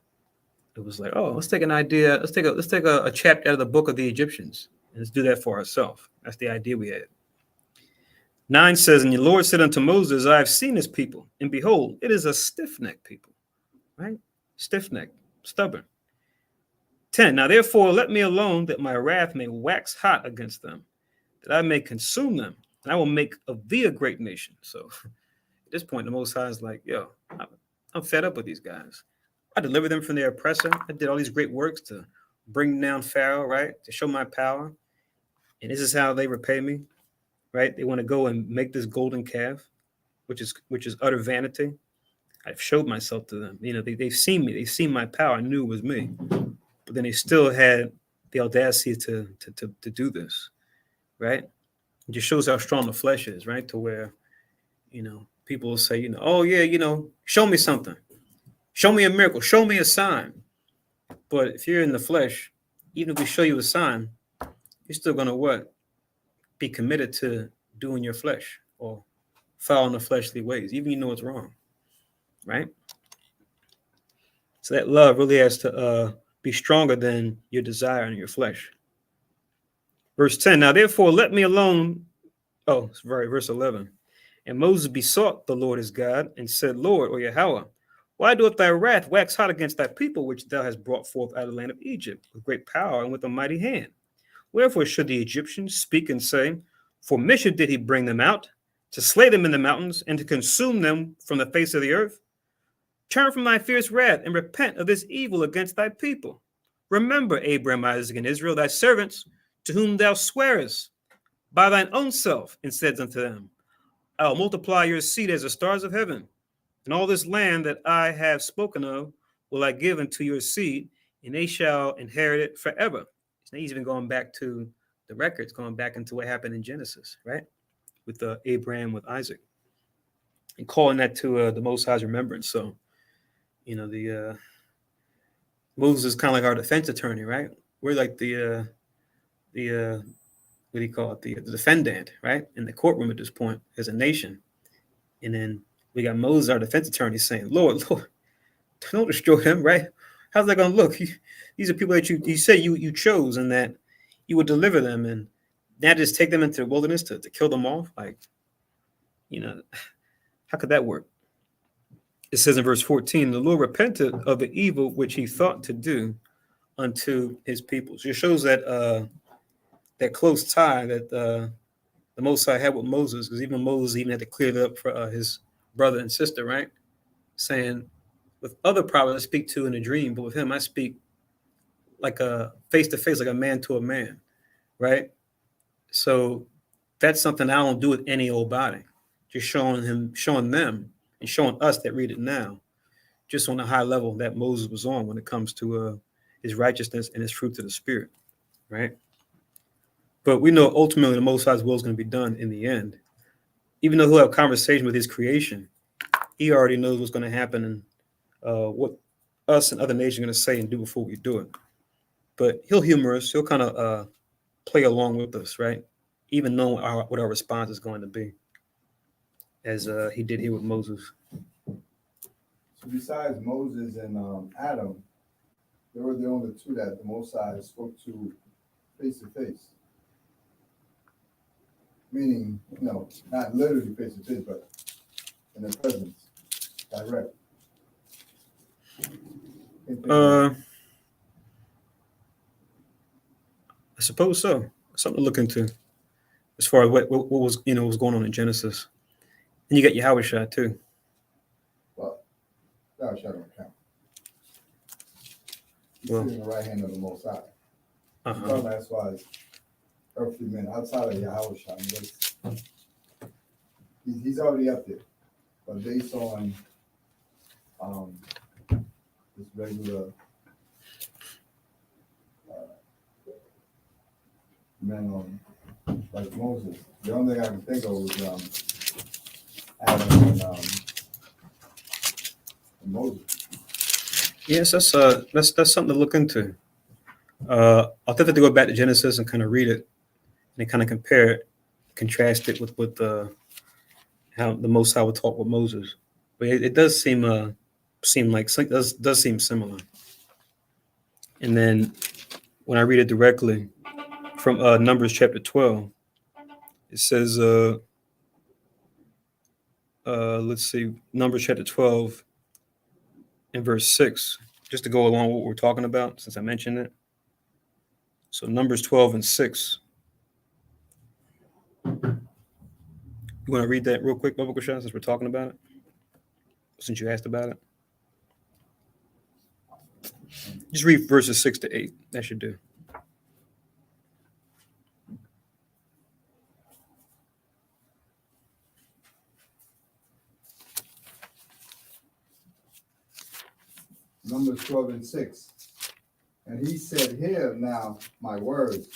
it was like, oh, let's take an idea. Let's take a chapter out of the book of the Egyptians. And let's do that for ourselves. That's the idea we had. 9 says, and the Lord said unto Moses, I have seen this people, and behold, it is a stiff-necked people, right? Stiff-necked, stubborn. 10. Now therefore let me alone, that my wrath may wax hot against them, that I may consume them, and I will make of thee a great nation. So at this point, the Most High is like, yo, I'm fed up with these guys. I delivered them from their oppressor. I did all these great works to bring down Pharaoh, right? To show my power. And this is how they repay me, right? They want to go and make this golden calf, which is utter vanity. I've showed myself to them. You know, they've seen me. They've seen my power. I knew it was me. But then they still had the audacity to do this, right? It just shows how strong the flesh is, right? To where, you know, people will say, you know, oh yeah, you know, show me something. Show me a miracle. Show me a sign. But if you're in the flesh, even if we show you a sign, you're still going to what? Be committed to doing your flesh or following the fleshly ways, even you know it's wrong, right? So that love really has to be stronger than your desire in your flesh. Verse 10, now therefore let me alone. Oh, sorry, verse 11. And Moses besought the Lord his God and said, Lord, or Yahweh, why doeth thy wrath wax hot against thy people, which thou hast brought forth out of the land of Egypt with great power and with a mighty hand? Wherefore should the Egyptians speak and say, for mission did he bring them out, to slay them in the mountains and to consume them from the face of the earth? Turn from thy fierce wrath and repent of this evil against thy people. Remember Abraham, Isaac, and Israel, thy servants, to whom thou swearest by thine own self, and said unto them, I will multiply your seed as the stars of heaven, and all this land that I have spoken of will I give unto your seed, and they shall inherit it forever. So he's even going back to the records, going back into what happened in Genesis, right? With Abraham, with Isaac, and calling that to the Most High's remembrance. So, you know, the Moses is kind of like our defense attorney, right? We're like the what do you call it? The defendant, right? In the courtroom at this point as a nation. And then we got Moses, our defense attorney, saying, Lord, don't destroy them, right? How's that going to look? These are people that you say you chose and that you would deliver them, and now just take them into the wilderness to kill them off? Like, you know, how could that work? It says in verse 14, the Lord repented of the evil which he thought to do unto his people. So it shows that that close tie that the Most High had with Moses, because even Moses even had to clear it up for his brother and sister, right? Saying, with other prophets I speak to in a dream, but with him I speak like a face to face, like a man to a man, right? So that's something I don't do with any old body. Just showing them, and showing us that read it now, just on the high level that Moses was on when it comes to his righteousness and his fruit of the Spirit, right? But we know ultimately the Most High's will is going to be done in the end. Even though he'll have conversation with his creation, he already knows what's going to happen and what us and other nations are going to say and do before we do it. But he'll humor us. He'll kind of play along with us, right? Even knowing what our response is going to be, as he did here with Moses. So besides Moses and Adam, they were the only two that the Most High spoke to face to face. Meaning, you know, not literally face to face, but in their presence, direct. I suppose so. Something to look into as far as what was, you know, was going on in Genesis. And you got Yahushua too. Well, Yahushua don't count. He's Well, sitting in the right hand of the Most High. uh-huh. That's why it's earthly men outside of Yahushua. I mean, he's already up there. But based on this regular men on like Moses, the only thing I can think of was Adam and Moses. Yes, that's something to look into. I'll definitely go back to Genesis and kind of read it and kind of compare it, contrast it with how the Most High would talk with Moses. But it does seem like does seem similar. And then when I read it directly from Numbers chapter 12, it says, let's see, Numbers chapter 12 and verse 6, just to go along with what we're talking about, since I mentioned it. So Numbers 12 and 6. You want to read that real quick, Baba Kushal, since we're talking about it? Since you asked about it? Just read verses 6 to 8. That should do. Numbers 12 and 6. And he said, hear now my words.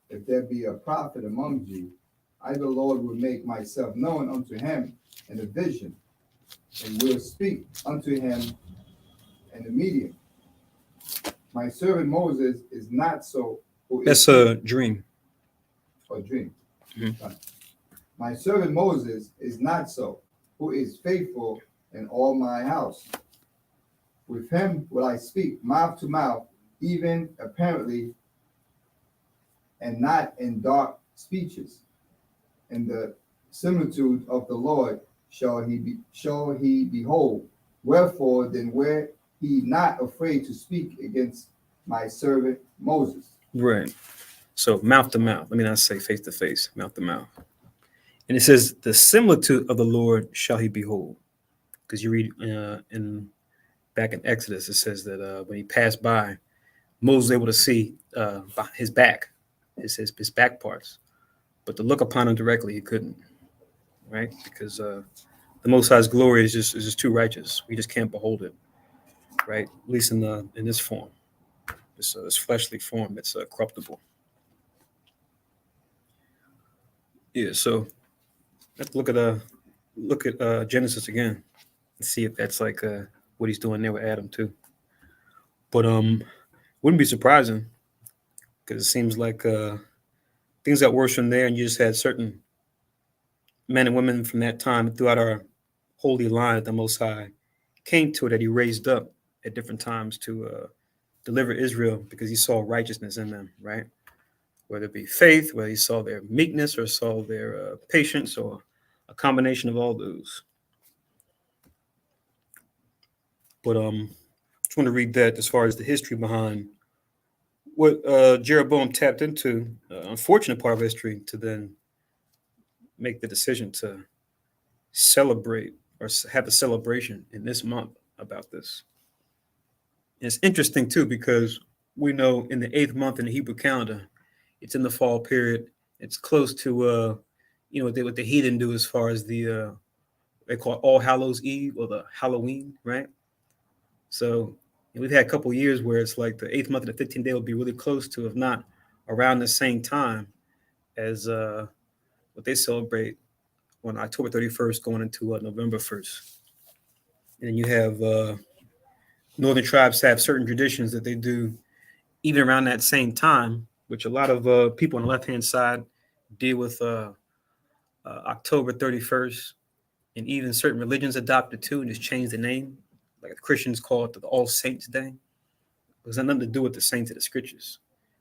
If there be a prophet among you, I, the Lord, will make myself known unto him in a vision, and will speak unto him in a medium. My servant Moses is not so. That's a dream. Or dream. Mm-hmm. My servant Moses is not so, who is faithful in all my house. With him will I speak mouth to mouth, even apparently, and not in dark speeches. In the similitude of the Lord shall he behold. Wherefore then were he not afraid to speak against my servant Moses? Right. So mouth to mouth. Let me not say face to face, mouth to mouth. And it says, the similitude of the Lord shall he behold. Because you read back in Exodus, it says that when he passed by, Moses was able to see his back, his back parts. But to look upon him directly, he couldn't, right? Because the Most High's glory is just too righteous. We just can't behold it, right? At least in this form, this fleshly form that's corruptible. Yeah. So let's look at Genesis again and see if that's like what he's doing there with Adam too. But wouldn't be surprising, because it seems like things got worse from there, and you just had certain men and women from that time throughout our holy line that the Most High came to, that he raised up at different times to deliver Israel, because he saw righteousness in them, right? Whether it be faith, whether he saw their meekness or saw their patience, or a combination of all those. But just want to read that as far as the history behind what Jeroboam tapped into, unfortunate part of history, to then make the decision to celebrate or have a celebration in this month about this. And it's interesting too, because we know in the 8th month in the Hebrew calendar, it's in the fall period. It's close to what the heathen do as far as the they call it All Hallows Eve, or the Halloween, right? So we've had a couple of years where it's like the 8th month and the 15th day will be really close to, if not around the same time as what they celebrate on October 31st going into November 1st. And then you have northern tribes have certain traditions that they do even around that same time, which a lot of people on the left-hand side deal with October 31st, and even certain religions adopted too and just change the name. Like the Christians call it the All Saints Day. It has nothing to do with the saints of the scriptures,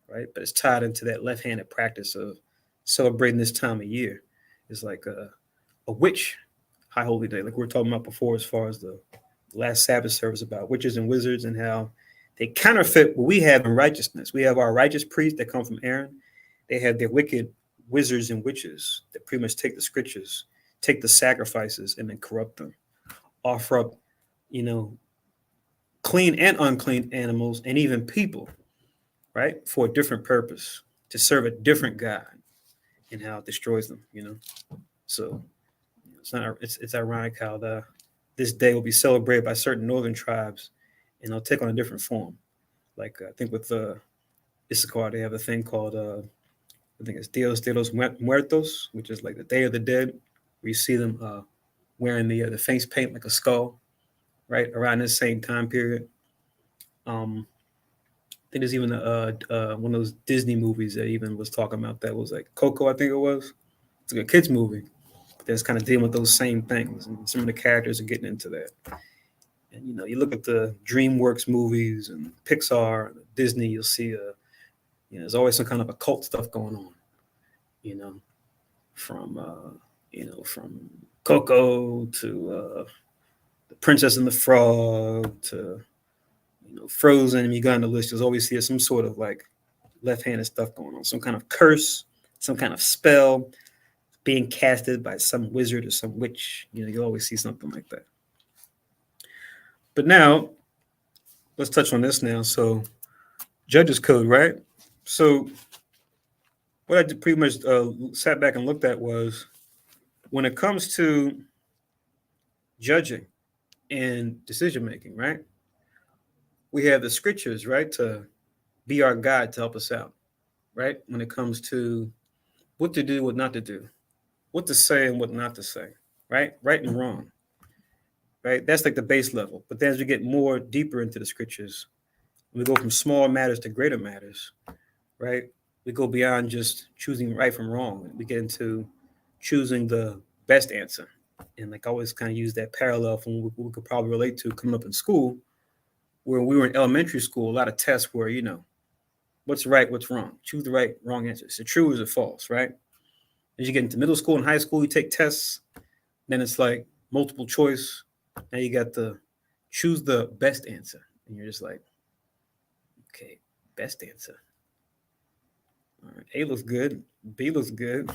right? But it's tied into that left-handed practice of celebrating this time of year. It's like a witch high holy day, like we were talking about before, as far as the last Sabbath service about witches and wizards and how they counterfeit what we have in righteousness. We have our righteous priests that come from Aaron. They have their wicked wizards and witches that pretty much take the scriptures, take the sacrifices, and then corrupt them, offer up, clean and unclean animals and even people, right, for a different purpose, to serve a different God, and how it destroys them, So it's ironic how this day will be celebrated by certain northern tribes, and they'll take on a different form. Like I think with Issachar, they have a thing called I think it's Dios de los Muertos, which is like the Day of the Dead, where you see them wearing the face paint like a skull, right, around this same time period. I think there's even one of those Disney movies that even was talking about that. Was like Coco, I think it was. It's like a kids movie that's kind of dealing with those same things, and some of the characters are getting into that. And you look at the DreamWorks movies and Pixar, and Disney, you'll see there's always some kind of occult stuff going on, from Coco to the Princess and the Frog to Frozen. You got on the list. There's always some sort of like left-handed stuff going on, some kind of curse, some kind of spell being casted by some wizard or some witch. You always see something like that. But now, let's touch on this now. So, Judges Code, right? So, what I pretty much sat back and looked at was when it comes to judging and decision making, right? We have the scriptures, right, to be our guide to help us out, right? When it comes to what to do, what not to do, what to say and what not to say, right? Right and wrong, right? That's like the base level. But then as we get more deeper into the scriptures, we go from small matters to greater matters, right? We go beyond just choosing right from wrong. We get into choosing the best answer. And like I always kind of use that parallel from what we could probably relate to coming up in school, where we were in elementary school, a lot of tests were, what's right, what's wrong. Choose the right, wrong answer. Is it true or is it false, right? As you get into middle school and high school, you take tests. Then it's like multiple choice. Now you got to choose the best answer. And you're just like, okay, best answer. All right, A looks good. B looks good.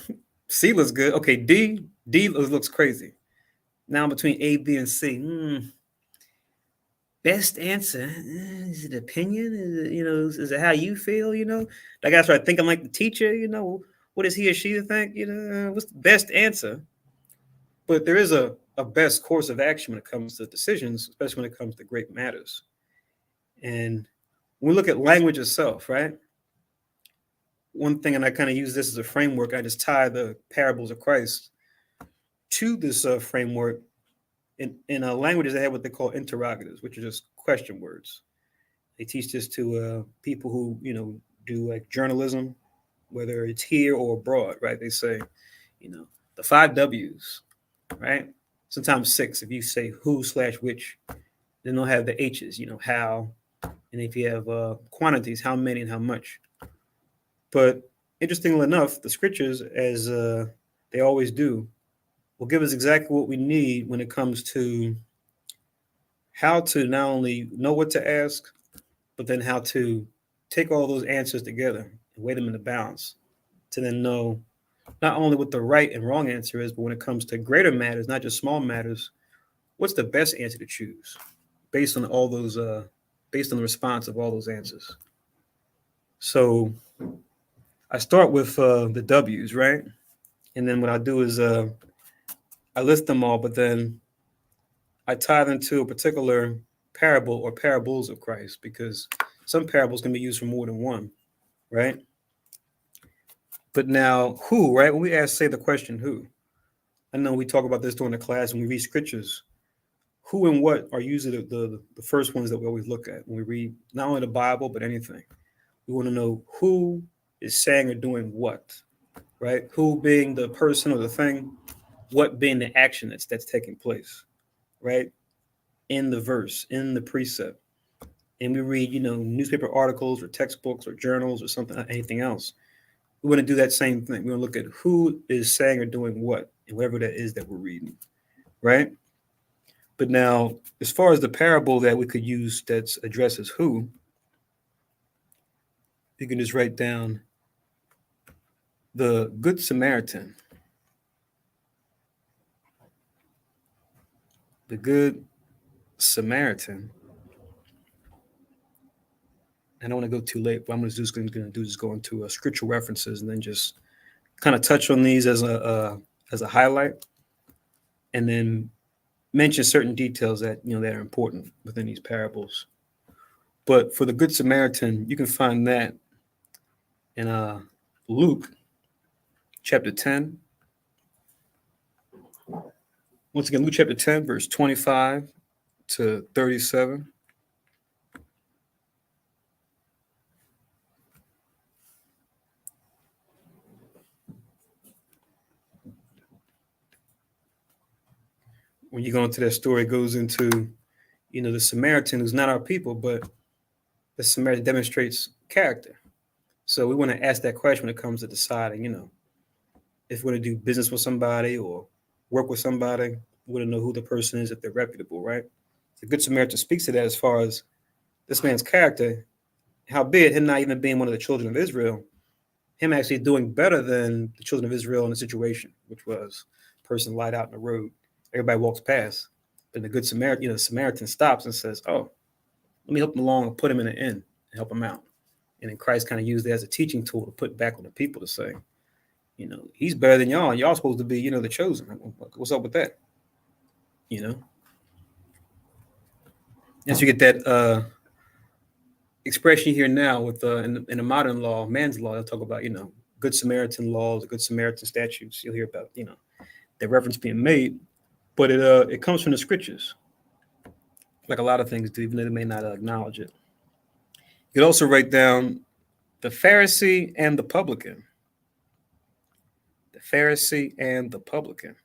C looks good. Okay, D looks crazy. Now between A, B, and C, best answer, is it opinion? Is it, is it how you feel? I gotta start thinking like the teacher. What is he or she to think? What's the best answer? But there is a best course of action when it comes to decisions, especially when it comes to great matters. And when we look at language itself, right? One thing, and I kind of use this as a framework, I just tie the parables of Christ to this framework. In languages, they have what they call interrogatives, which are just question words. They teach this to people who, do like journalism, whether it's here or abroad, right? They say, the 5 W's, right? Sometimes 6. If you say who/which, then they'll have the H's, how. And if you have quantities, how many and how much. But interestingly enough, the scriptures, as they always do, will give us exactly what we need when it comes to how to not only know what to ask, but then how to take all those answers together and weigh them in the balance to then know not only what the right and wrong answer is, but when it comes to greater matters, not just small matters, what's the best answer to choose based on all those, based on the response of all those answers. So I start with the W's, right? And then what I do is I list them all, but then I tie them to a particular parable or parables of Christ, because some parables can be used for more than one, right? But now, who, right? When we say the question, who? I know we talk about this during the class when we read scriptures. Who and what are usually the first ones that we always look at when we read not only the Bible, but anything. We want to know who is saying or doing what, right? Who being the person or the thing, what being the action that's taking place, right? In the verse, in the precept. And we read, newspaper articles or textbooks or journals or something, anything else. We want to do that same thing. We want to look at who is saying or doing what, and whatever that is that we're reading, right? But now, as far as the parable that we could use that addresses who, you can just write down the Good Samaritan. The Good Samaritan. I don't want to go too late, but I'm just going to do is go into scriptural references and then just kind of touch on these as a highlight, and then mention certain details that that are important within these parables. But for the Good Samaritan, you can find that in Luke chapter 10. Once again, Luke chapter 10, verse 25 to 37. When you go into that story, it goes into, the Samaritan who's not our people, but the Samaritan demonstrates character. So we want to ask that question when it comes to deciding, if we're going to do business with somebody or work with somebody, we want to know who the person is, if they're reputable, right? The Good Samaritan speaks to that as far as this man's character Howbeit, him not even being one of the children of Israel, him actually doing better than the children of Israel in the situation, which was a person lied out in the road. Everybody walks past. But the good Samaritan, the Samaritan stops and says, "Oh, let me help him along and put him in an inn and help him out." And then Christ kind of used it as a teaching tool to put back on the people to say, he's better than y'all. Y'all supposed to be, the chosen. What's up with that? As you get that expression here now with in the modern law, man's law, they'll talk about, good Samaritan laws, good Samaritan statutes. You'll hear about, that reference being made, but it comes from the scriptures, like a lot of things do, even though they may not acknowledge it. You could also write down the Pharisee and the publican. The Pharisee and the publican.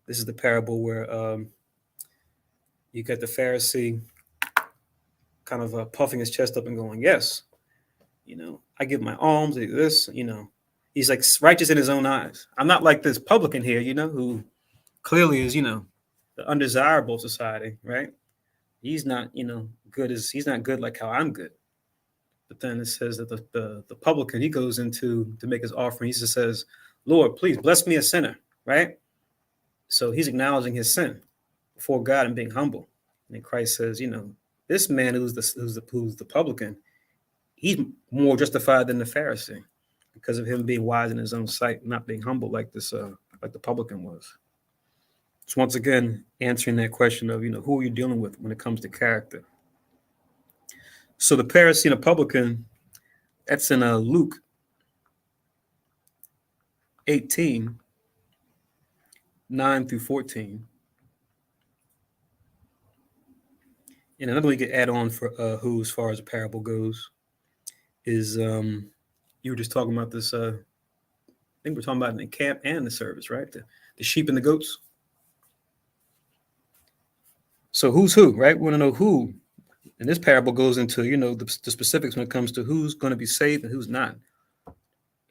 This is the parable where you got the Pharisee kind of puffing his chest up and going, "Yes, I give my alms, I do this, he's like righteous in his own eyes. I'm not like this publican here, who clearly is, the undesirable of society, right? He's not, he's not good like how I'm good." But then it says that the publican, he goes into to make his offering. He just says, "Lord, please bless me a sinner," right? So he's acknowledging his sin before God and being humble. And then Christ says, this man who's the publican, he's more justified than the Pharisee because of him being wise in his own sight, not being humble like like the publican was. So once again, answering that question of, who are you dealing with when it comes to character? So the Pharisee and the publican, that's in Luke 18, 9 through 14. And another we could add on for who, as far as the parable goes, is you were just talking about this. I think we're talking about in the camp and the service, right? The sheep and the goats. So who's who, right? We want to know who. And this parable goes into, the specifics when it comes to who's going to be saved and who's not.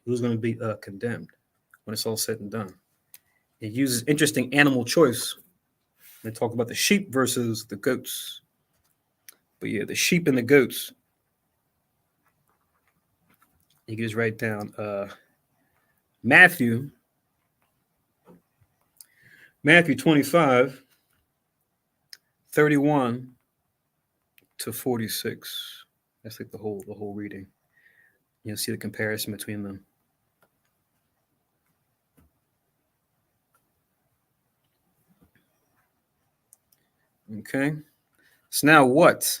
Who's going to be condemned when it's all said and done. It uses interesting animal choice. They talk about the sheep versus the goats. But yeah, the sheep and the goats. You can just write down Matthew 25, 31 to 46. That's like the whole reading. You'll see the comparison between them. Okay. So now what?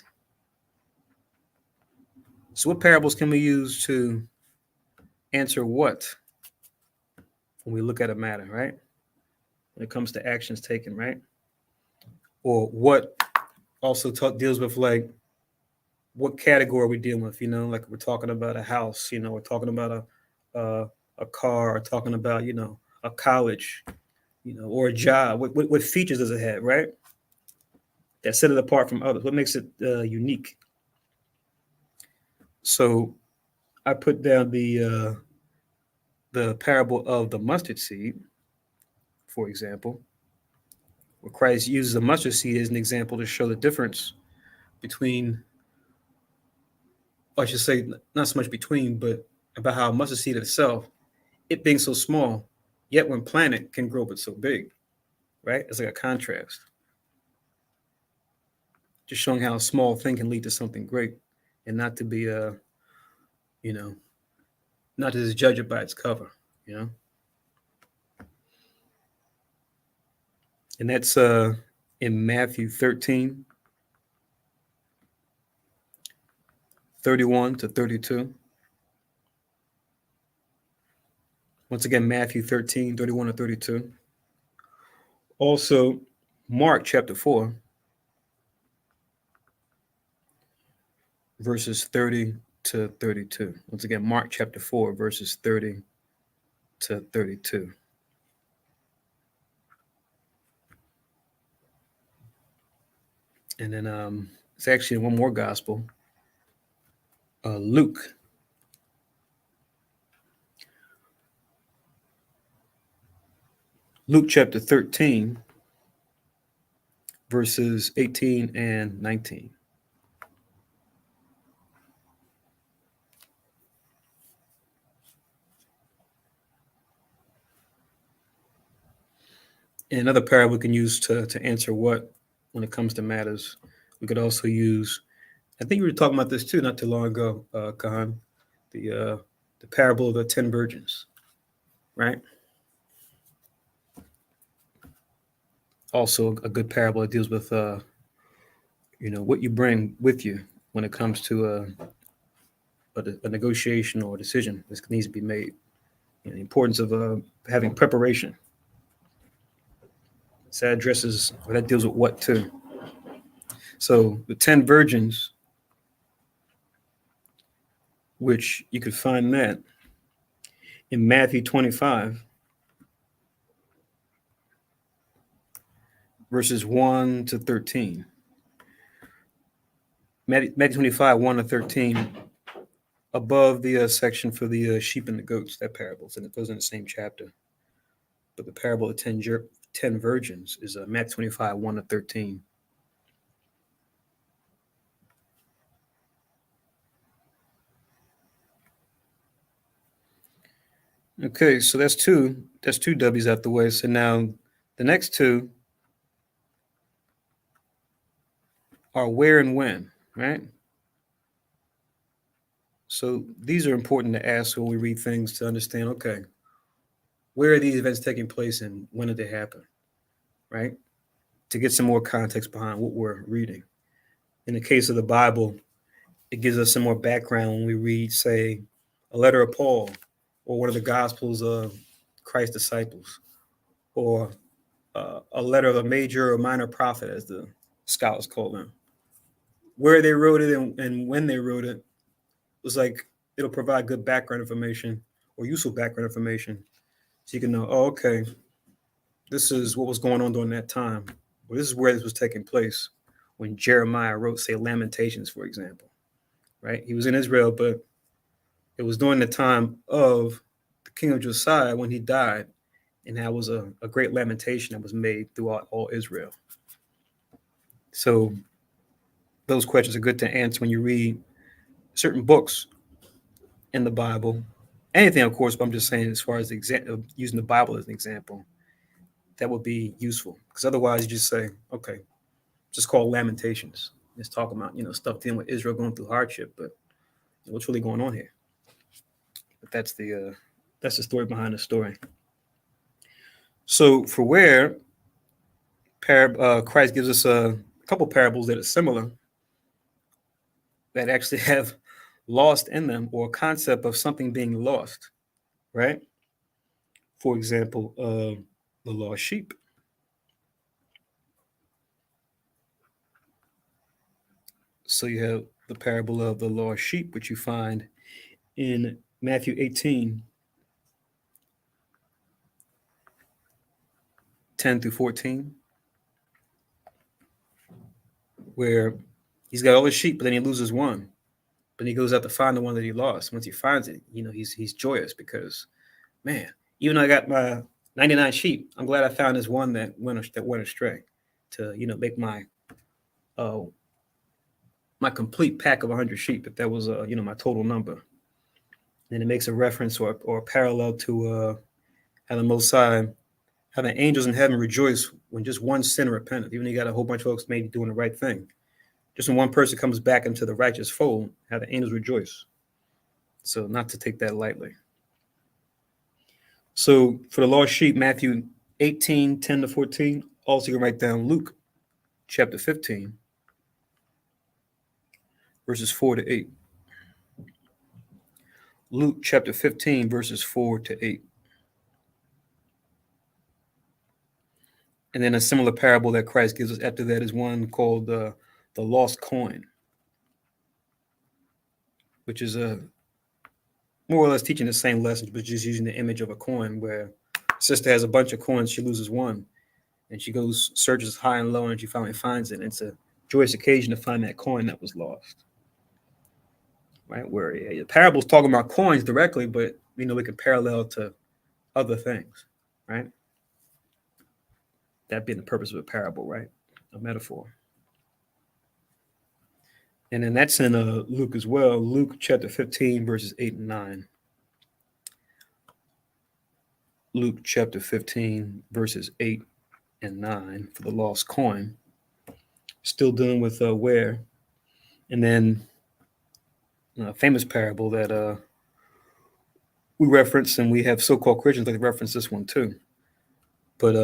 So what parables can we use to answer what when we look at a matter, right? When it comes to actions taken, right? Or what also deals with like what category are we dealing with, like we're talking about a house, we're talking about a car, or talking about, a college, or a job. What features does it have, right? That set it apart from others. What makes it unique? So I put down the parable of the mustard seed, for example, where Christ uses the mustard seed as an example to show the difference between, or I should say, not so much between, but about how a mustard seed itself, it being so small, yet when planted can grow but so big, right? It's like a contrast. Just showing how a small thing can lead to something great, and not to be not to just judge it by its cover, And that's in Matthew 13, 31 to 32. Once again, Matthew 13, 31 to 32. Also, Mark chapter 4, verses 30 to 32. Once again, Mark chapter 4, verses 30 to 32. And then it's actually one more gospel, Luke. Luke chapter 13, verses 18 and 19. And another parable we can use to answer what when it comes to matters. We could also use, I think we were talking about this too not too long ago, Kahan, the parable of the 10 virgins, right? Also a good parable that deals with what you bring with you when it comes to a negotiation or a decision that needs to be made. The importance of having preparation. So that addresses, or that deals with what too. So the 10 virgins, which you could find that in Matthew 25, verses 1 to 13. Matthew 25, 1 to 13, above the section for the sheep and the goats, that parable, and it goes in the same chapter. But the parable of 10 virgins is Matthew 25, 1 to 13. Okay, so that's two W's out the way. So now the next two are where and when, right? So these are important to ask when we read things to understand, okay, where are these events taking place and when did they happen, right? To get some more context behind what we're reading. In the case of the Bible, it gives us some more background when we read, say, a letter of Paul or one of the Gospels of Christ's disciples, or a letter of a major or minor prophet, as the scholars call them. Where they wrote it and when they wrote it was like, it'll provide good background information or useful background information so you can know, oh, okay, this is what was going on during that time, or this is where this was taking place when Jeremiah wrote, say, Lamentations, for example, right? He was in Israel, but it was during the time of the king of Josiah when he died, and that was a great lamentation that was made throughout all Israel. So those questions are good to answer when you read certain books in the Bible. Anything, of course, but I'm just saying as far as using the Bible as an example, that would be useful. Because otherwise you just say, okay, just call Lamentations. Just talk about, stuff dealing with Israel going through hardship, but what's really going on here? But that's the story behind the story. So for where Christ gives us a couple parables that are similar, that actually have lost in them, or a concept of something being lost, right? For example, the lost sheep. So you have the parable of the lost sheep, which you find in Matthew 18, 10 through 14, where he's got all his sheep, but then he loses one. But he goes out to find the one that he lost. Once he finds it, he's joyous because, man, even though I got my 99 sheep, I'm glad I found this one that went astray, to make my my complete pack of 100 sheep, if that was my total number. And it makes a reference or a parallel to how the Most High, how the angels in heaven rejoice when just one sinner repented. Even though you got a whole bunch of folks maybe doing the right thing, just when one person comes back into the righteous fold, how the angels rejoice. So not to take that lightly. So for the lost sheep, Matthew 18, 10 to 14. Also, you can write down Luke chapter 15, verses 4 to 8. Luke chapter 15, verses 4 to 8. And then a similar parable that Christ gives us after that is one called the lost coin, which is more or less teaching the same lessons, but just using the image of a coin, where a sister has a bunch of coins, she loses one, and she goes, searches high and low, and she finally finds it. And it's a joyous occasion to find that coin that was lost, right? Where the parable's talking about coins directly, but we can parallel to other things, right? That being the purpose of a parable, right? A metaphor. And then that's in Luke as well. Luke chapter 15, verses 8 and 9. Luke chapter 15, verses 8 and 9 for the lost coin. Still dealing with where. And then a famous parable that we reference, and we have so-called Christians that reference this one too. But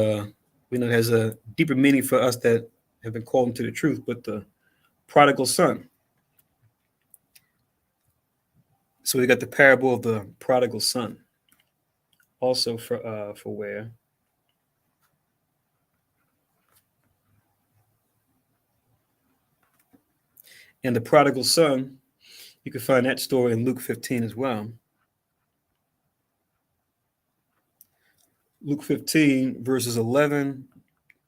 we know it has a deeper meaning for us that have been called into the truth. But the prodigal son. So we got the parable of the prodigal son. Also for where. And the prodigal son, you can find that story in Luke 15 as well. Luke 15, verses 11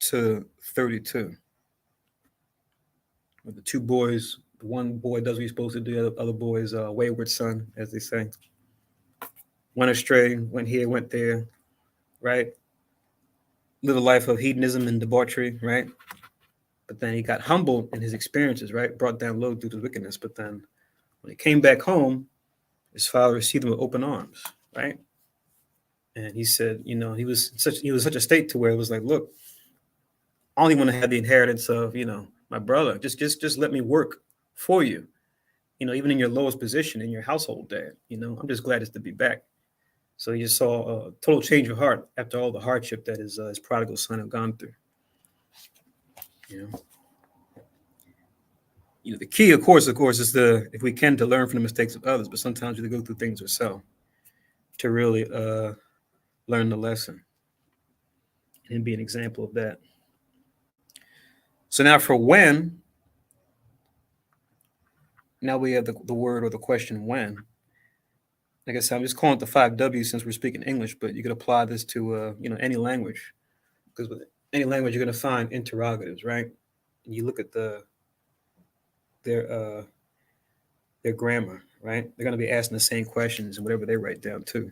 to 32. With the two boys, the one boy does what he's supposed to do, the other boy is a wayward son, as they say. Went astray, went here, went there, right? Live a life of hedonism and debauchery, right? But then he got humbled in his experiences, right? Brought down low due to wickedness. But then when he came back home, his father received him with open arms, right? And he said, he was such a state to where it was like, look, I only want to have the inheritance of, my brother. Just let me work for you. Even in your lowest position in your household, Dad. I'm just glad it's to be back. So he just saw a total change of heart after all the hardship that his prodigal son had gone through. The key, of course, is if we can, to learn from the mistakes of others. But sometimes we have to go through things ourselves to really learn the lesson and be an example of that. So now for when, now we have the word or the question when. Like I said, I'm just calling it the 5 W's since we're speaking English, but you could apply this to any language, because with any language you're going to find interrogatives, right? And you look at their grammar, right? They're going to be asking the same questions and whatever they write down too.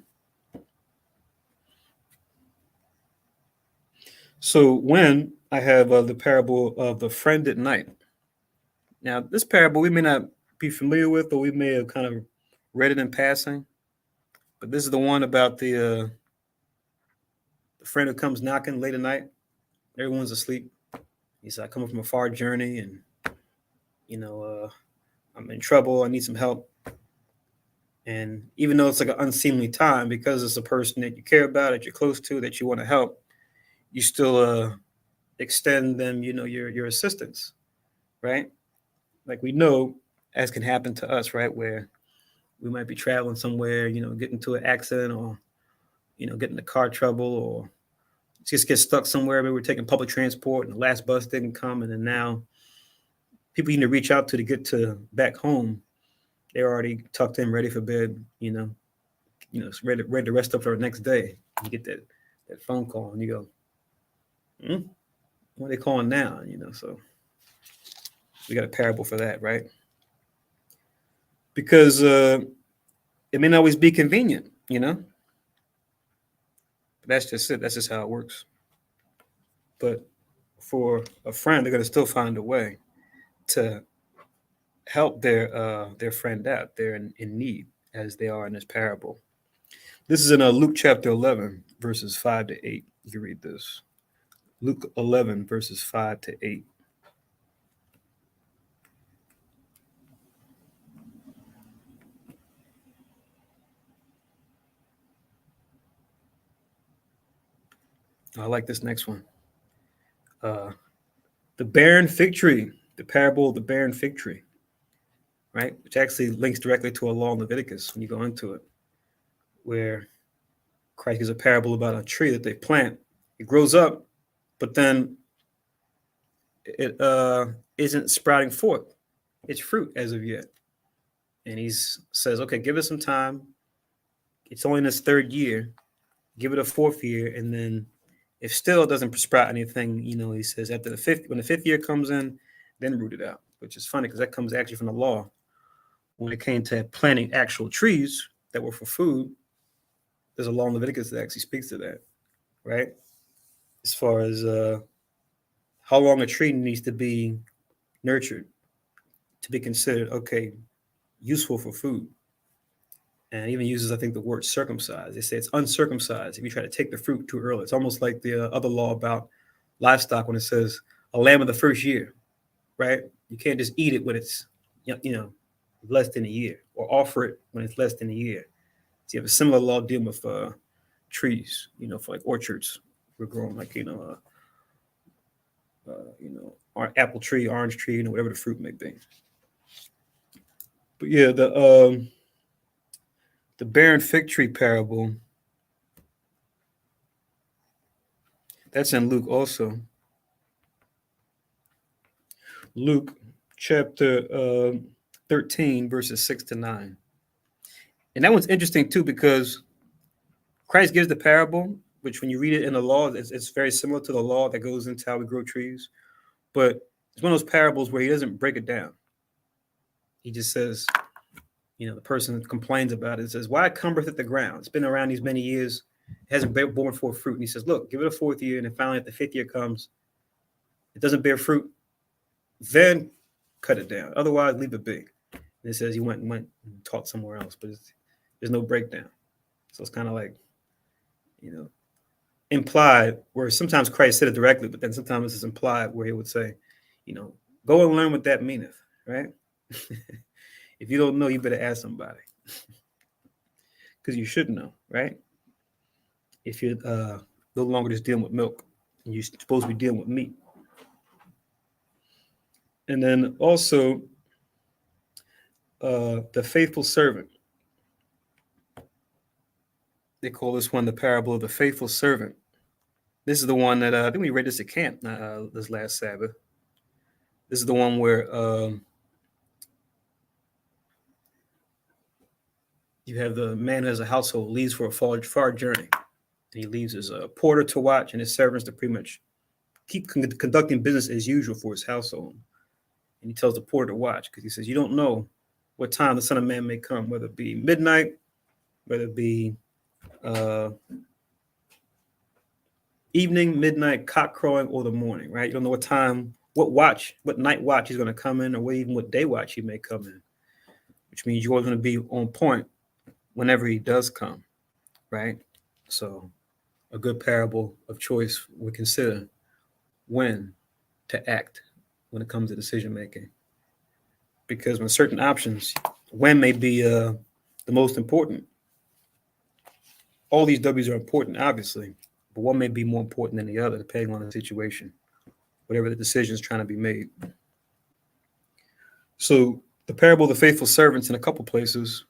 So when I have the parable of the friend at night. Now, this parable we may not be familiar with, or we may have kind of read it in passing. But this is the one about the friend who comes knocking late at night. Everyone's asleep. He said, I come from a far journey and, I'm in trouble. I need some help. And even though it's like an unseemly time, because it's a person that you care about, that you're close to, that you want to help, you still extend them, your assistance, right? Like we know, as can happen to us, right? Where we might be traveling somewhere, get into an accident or, get into car trouble or just get stuck somewhere. Maybe we're taking public transport and the last bus didn't come. And then now people you need to reach out to get to back home, they're already tucked in, ready for bed, ready to rest up for the next day. You get that phone call and you go, what are they calling now? So we got a parable for that, right? Because it may not always be convenient, But that's just it. That's just how it works. But for a friend, they're going to still find a way to help their friend out. They're in need, as they are in this parable. This is in Luke chapter 11, verses 5 to 8. You can read this. Luke 11, verses 5 to 8. I like this next one. The barren fig tree, the parable of the barren fig tree, right? Which actually links directly to a law in Leviticus when you go into it, where Christ gives a parable about a tree that they plant. It grows up, but then it isn't sprouting forth its fruit as of yet. And he says, okay, give it some time. It's only in its 3rd year. Give it a 4th year, and then if still it doesn't sprout anything, he says after when the 5th year comes in, then root it out, which is funny because that comes actually from the law. When it came to planting actual trees that were for food, there's a law in Leviticus that actually speaks to that, right? As far as how long a tree needs to be nurtured to be considered, okay, useful for food. And even uses, I think, the word circumcised. They say it's uncircumcised if you try to take the fruit too early. It's almost like the other law about livestock when it says a lamb of the first year, right? You can't just eat it when it's less than a year, or offer it when it's less than a year. So you have a similar law dealing with trees, for like orchards. We're growing like our apple tree, orange tree, whatever the fruit may be. But yeah, the barren fig tree parable, that's in Luke also. Luke chapter 13, verses 6 to 9. And that one's interesting too, because Christ gives the parable, which when you read it in the law, it's very similar to the law that goes into how we grow trees. But it's one of those parables where he doesn't break it down. He just says, the person complains about it, says, why cumbereth it the ground? It's been around these many years, it hasn't borne forth fruit. And he says, look, give it a fourth year, and then finally at the fifth year comes, it doesn't bear fruit, then cut it down. Otherwise, leave it big. And it says he went and taught somewhere else, but there's no breakdown. So it's kind of like, implied, where sometimes Christ said it directly, but then sometimes it's implied where he would say, go and learn what that meaneth, right? If you don't know, you better ask somebody, because you should know, right? If you're no longer just dealing with milk, and you're supposed to be dealing with meat. And then also the faithful servant. They call this one the parable of the faithful servant. This is the one that I think we read this at camp this last Sabbath. This is the one where you have the man who has a household, leaves for a far journey. And he leaves his porter to watch and his servants to pretty much keep conducting business as usual for his household. And he tells the porter to watch, because he says, you don't know what time the Son of Man may come, whether it be midnight, whether it be evening, midnight, cock crowing, or the morning, right? You don't know what time, what night watch he's going to come in, or even what day watch he may come in, which means you're always going to be on point whenever he does come, right? So a good parable of choice we consider when to act when it comes to decision making, because when certain options, when may be the most important. All these W's are important, obviously, but one may be more important than the other, depending on the situation, whatever the decision is trying to be made. So the parable of the faithful servants, in a couple places,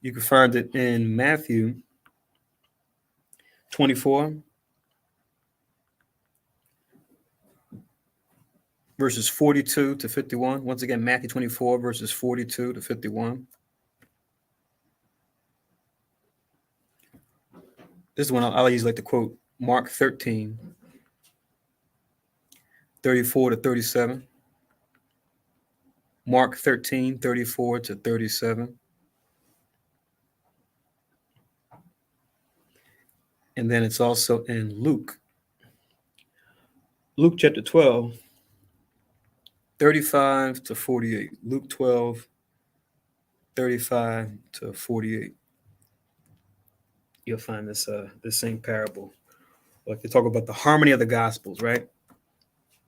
you can find it in Matthew 24, verses 42 to 51. Once again, Matthew 24, verses 42 to 51. This is one I always like to quote, Mark 13, 34 to 37. Mark 13, 34 to 37. And then it's also in Luke. Luke chapter 12, 35 to 48. Luke 12, 35 to 48. You'll find this same parable. Like they talk about the harmony of the gospels, right?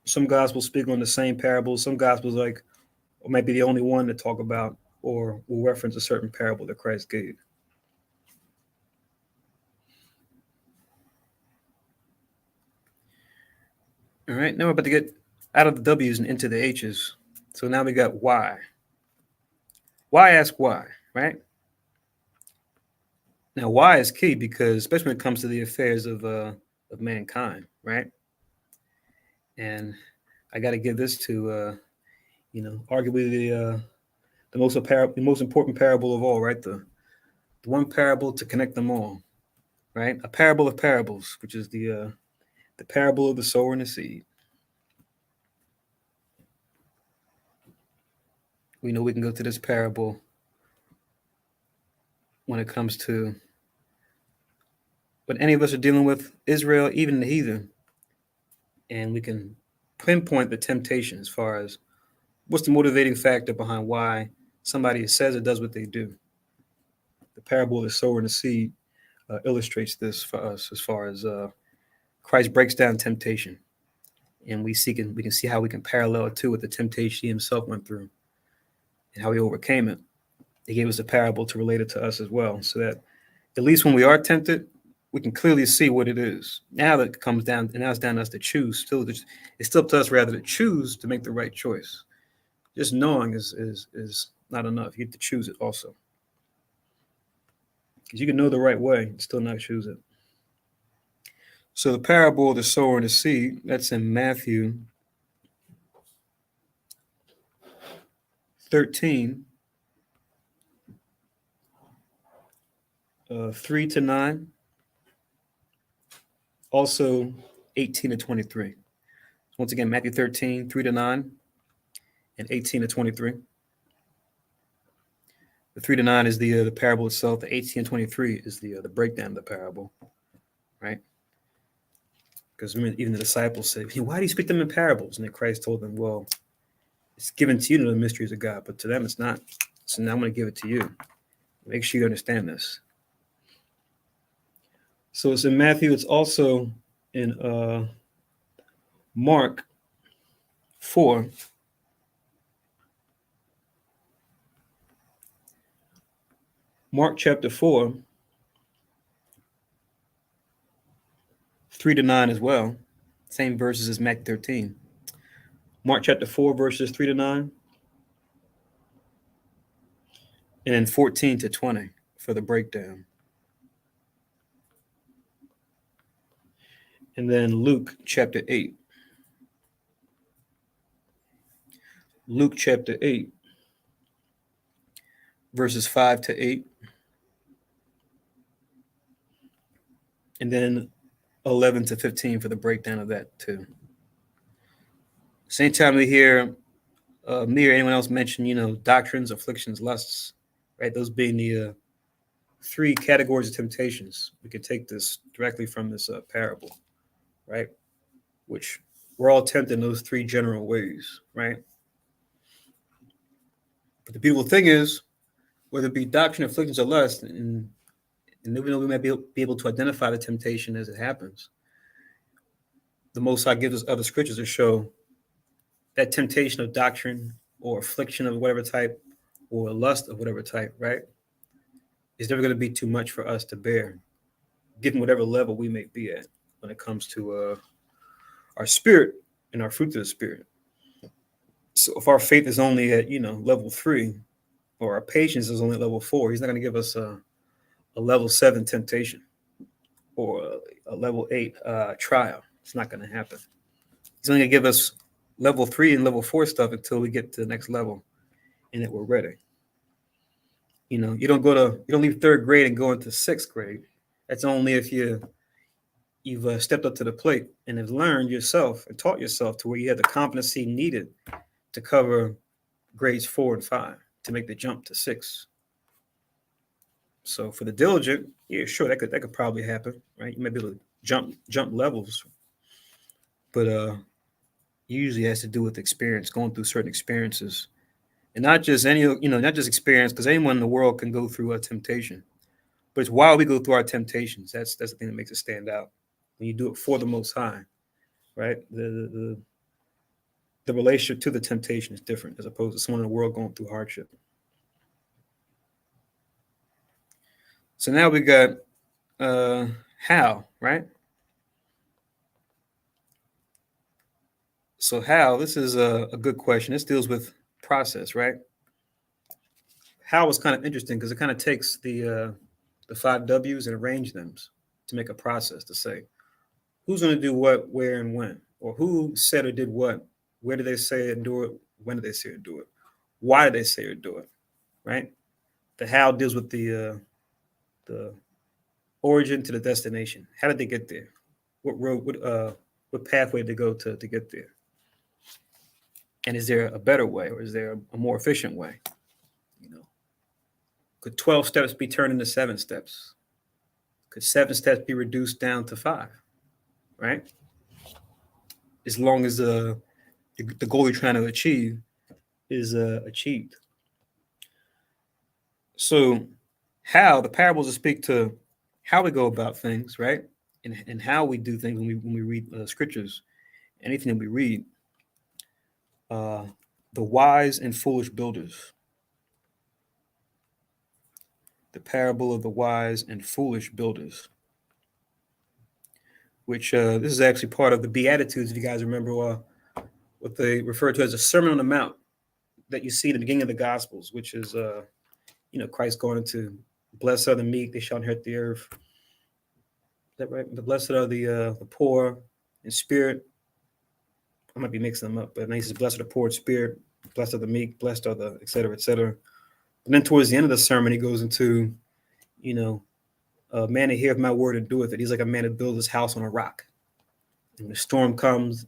Some gospels speak on the same parable. Some gospels or might be the only one to talk about or will reference a certain parable that Christ gave. All right, now we're about to get out of the W's and into the H's. So now we got why. Why ask why, right? Now, why is key, because especially when it comes to the affairs of mankind, right? And I got to give this to, arguably the most important parable of all, right? The one parable to connect them all, right? A parable of parables, which is the parable of the sower and the seed. We know we can go to this parable when it comes to what any of us are dealing with, Israel, even the heathen, and we can pinpoint the temptation as far as what's the motivating factor behind why somebody says or does what they do. The parable of the sower and the seed illustrates this for us as far as Christ breaks down temptation, and we can see how we can parallel it too with the temptation he himself went through and how he overcame it. He gave us a parable to relate it to us as well, so that at least when we are tempted, we can clearly see what it is. Now that comes down, and now it's down to us to choose. It's still up to us rather to choose to make the right choice. Just knowing is not enough. You get to choose it also, because you can know the right way and still not choose it. So the parable of the sower and the seed, that's in Matthew 13, 3 to 9. Also 18 to 23. Once again, Matthew 13, 3 to 9, and 18 to 23. The 3 to 9 is the parable itself. The 18 and 23 is the breakdown of the parable, right? Because even the disciples said, hey, why do you speak them in parables? And then Christ told them, well, it's given to you to know the mysteries of God, but to them it's not. So now I'm going to give it to you. Make sure you understand this. So it's in Matthew. It's also in Mark 4. Mark chapter 4, 3 to 9 as well. Same verses as Matthew 13. Mark chapter 4, verses 3 to 9. And then 14 to 20 for the breakdown. And then Luke chapter 8. Luke chapter 8, verses 5 to 8. And then 11 to 15 for the breakdown of that too. Same time we hear me or anyone else mention, doctrines, afflictions, lusts, right? Those being the 3 categories of temptations. We could take this directly from this parable, right? Which we're all tempted in those 3 general ways, right? But the beautiful thing is, whether it be doctrine, afflictions, or lust, and even though we might be able to identify the temptation as it happens, the Most High gives us other scriptures to show that temptation of doctrine or affliction of whatever type or lust of whatever type, right, is never going to be too much for us to bear, given whatever level we may be at when it comes to our spirit and our fruit of the spirit. So if our faith is only at, level 3, or our patience is only level 4, he's not going to give us a level 7 temptation or a level 8 trial. It's not going to happen. He's only going to give us level 3 and level 4 stuff until we get to the next level and that we're ready. You don't leave 3rd grade and go into 6th grade. That's only if you've stepped up to the plate and have learned yourself and taught yourself to where you have the competency needed to cover grades 4 and 5 to make the jump to 6. So for the diligent, yeah, sure, that could probably happen, right? You might be able to jump levels, but usually has to do with experience, going through certain experiences, and not just not just experience, because anyone in the world can go through a temptation, but it's while we go through our temptations. That's the thing that makes it stand out. When you do it for the Most High, right? The relationship to the temptation is different as opposed to someone in the world going through hardship. So now we got how, right? So how, this is a good question. This deals with process, right? How is kind of interesting because it kind of takes the 5 W's and arrange them to make a process to say who's going to do what, where, and when, or who said or did what, where did they say it and do it, when did they say or do it, why did they say or do it, right? The how deals with the origin to the destination. How did they get there? What road, what pathway did they go to get there? And is there a better way, or is there a more efficient way? Could 12 steps be turned into 7 steps? Could 7 steps be reduced down to 5? Right? As long as the goal you're trying to achieve is achieved. So how the parables speak to how we go about things, right? And how we do things when we read scriptures anything that we read, the wise and foolish builders. The parable of the wise and foolish builders, which this is actually part of the Beatitudes, if you guys remember what they refer to as a Sermon on the Mount that you see at the beginning of the Gospels, which is, Christ going into blessed are the meek, they shall inherit the earth. Is that right? The blessed are the poor in spirit. I might be mixing them up, but he says, blessed are the poor in spirit, blessed are the meek, blessed are the et cetera, et cetera. But then towards the end of the sermon, he goes into, a man that heareth my word and doeth it. He's like a man that builds his house on a rock. And the storm comes,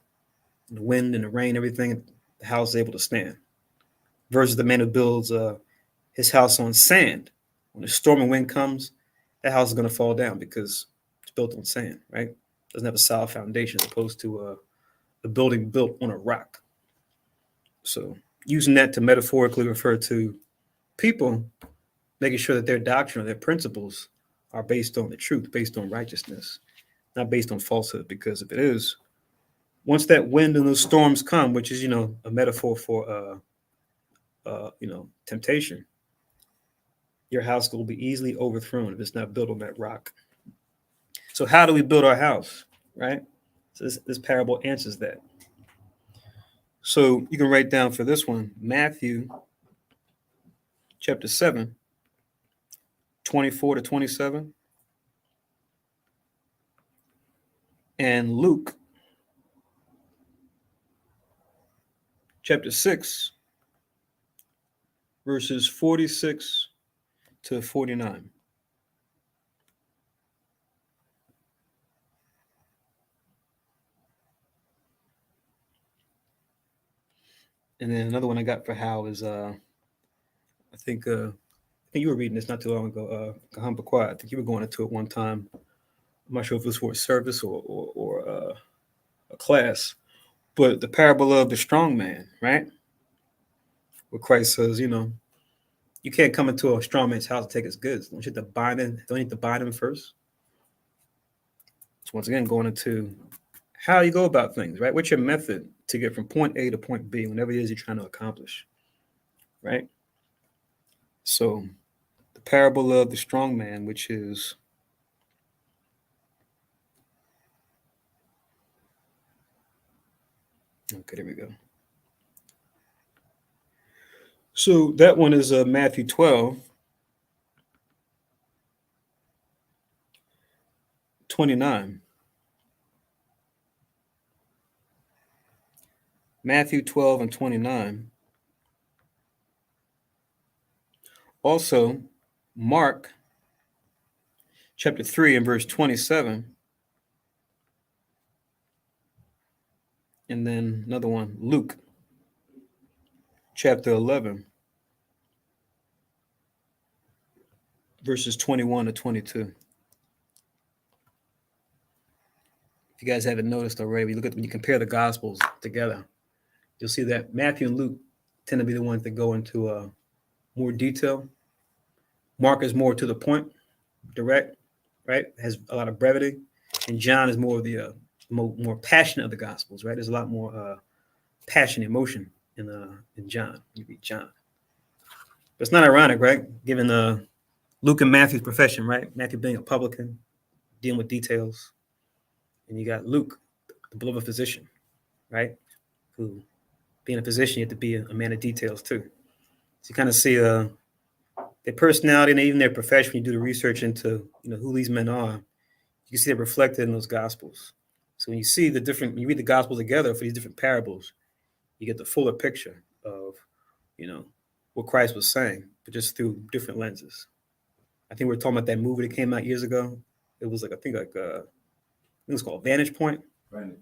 and the wind and the rain, everything, the house is able to stand. Versus the man who builds his house on sand. When the storm and wind comes, that house is going to fall down because it's built on sand, right? Doesn't have a solid foundation as opposed to a building built on a rock. So using that to metaphorically refer to people, making sure that their doctrine or their principles are based on the truth, based on righteousness, not based on falsehood. Because if it is, once that wind and those storms come, which is, a metaphor for, temptation, your house will be easily overthrown if it's not built on that rock. So how do we build our house, right? So this parable answers that. So you can write down for this one, Matthew chapter 7, 24 to 27. And Luke chapter 6, verses 46 to 49. And then another one I got for Hal is I think you were reading this not too long ago, Kahamba Quiet. I think you were going into it one time. I'm not sure if it was for a service or a class, but the parable of the strong man, right? Where Christ says, you can't come into a strong man's house and take his goods. Don't you have to bind him? Don't you have to bind him first? So once again, going into how you go about things, right? What's your method to get from point A to point B, whenever it is you're trying to accomplish, right? So the parable of the strong man, which is okay, there we go. So that one is Matthew 12, 29. Matthew 12 and 29. Also, Mark chapter 3 and verse 27. And then another one, Luke chapter 11, verses 21 to 22. If you guys haven't noticed already, when you compare the Gospels together, you'll see that Matthew and Luke tend to be the ones that go into more detail. Mark is more to the point, direct, right? Has a lot of brevity. And John is more of the more passionate of the Gospels, right? There's a lot more passion, emotion in John. You read John. But it's not ironic, right? Given Luke and Matthew's profession, right? Matthew being a publican, dealing with details. And you got Luke, the beloved physician, right? Who, being a physician, you have to be a man of details too. So you kind of see their personality and even their profession. When you do the research into who these men are, you can see it reflected in those Gospels. So when you read the Gospels together for these different parables, you get the fuller picture of, what Christ was saying, but just through different lenses. I think we were talking about that movie that came out years ago. It was I think it was called Vantage Point. Right. And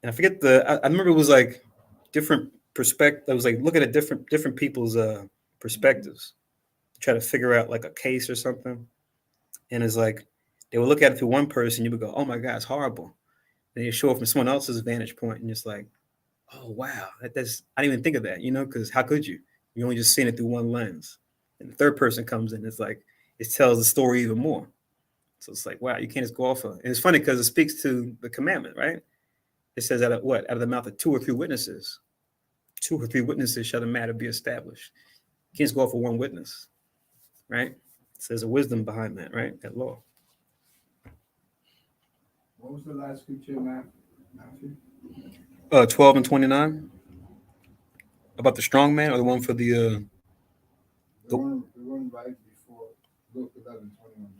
I forget I remember it was like different perspective. I was like looking at different people's perspectives to try to figure out like a case or something. And it's like they would look at it through one person, you would go, "Oh my God, it's horrible." Then you show it from someone else's vantage point, and it's like, "Oh wow, that's I didn't even think of that," because how could you? You only just seen it through one lens. And the third person comes in, it's like it tells the story even more. So it's like, wow, you can't just go off of it. And it's funny because it speaks to the commandment, right? it says out of the mouth of two or three witnesses. 2 or 3 witnesses shall the matter be established. You can't just go off for one witness, right? So there's a wisdom behind that, right? That law. What was the last scripture, Matthew? 12 and 29 about the strong man, or the one for the The one right before Luke 11, 21,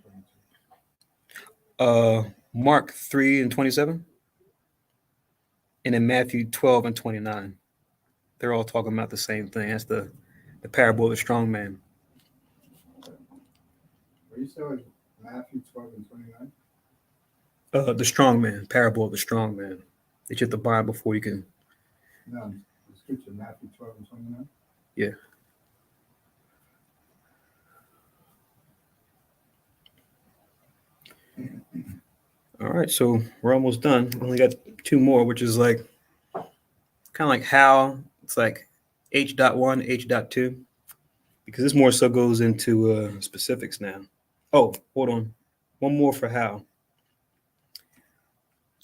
22. Mark 3 and 27, and then Matthew 12 and 29. They're all talking about the same thing. That's the parable of the strong man. What you said was Matthew 12 and 29? The strong man, parable of the strong man. That you have to buy before you can. No, the scripture, Matthew 12 and 29. Yeah. All right, so we're almost done. We only got 2 more, which is like kind of like how it's like H.1, H.2, because this more so goes into specifics now. Oh, hold on. One more for how.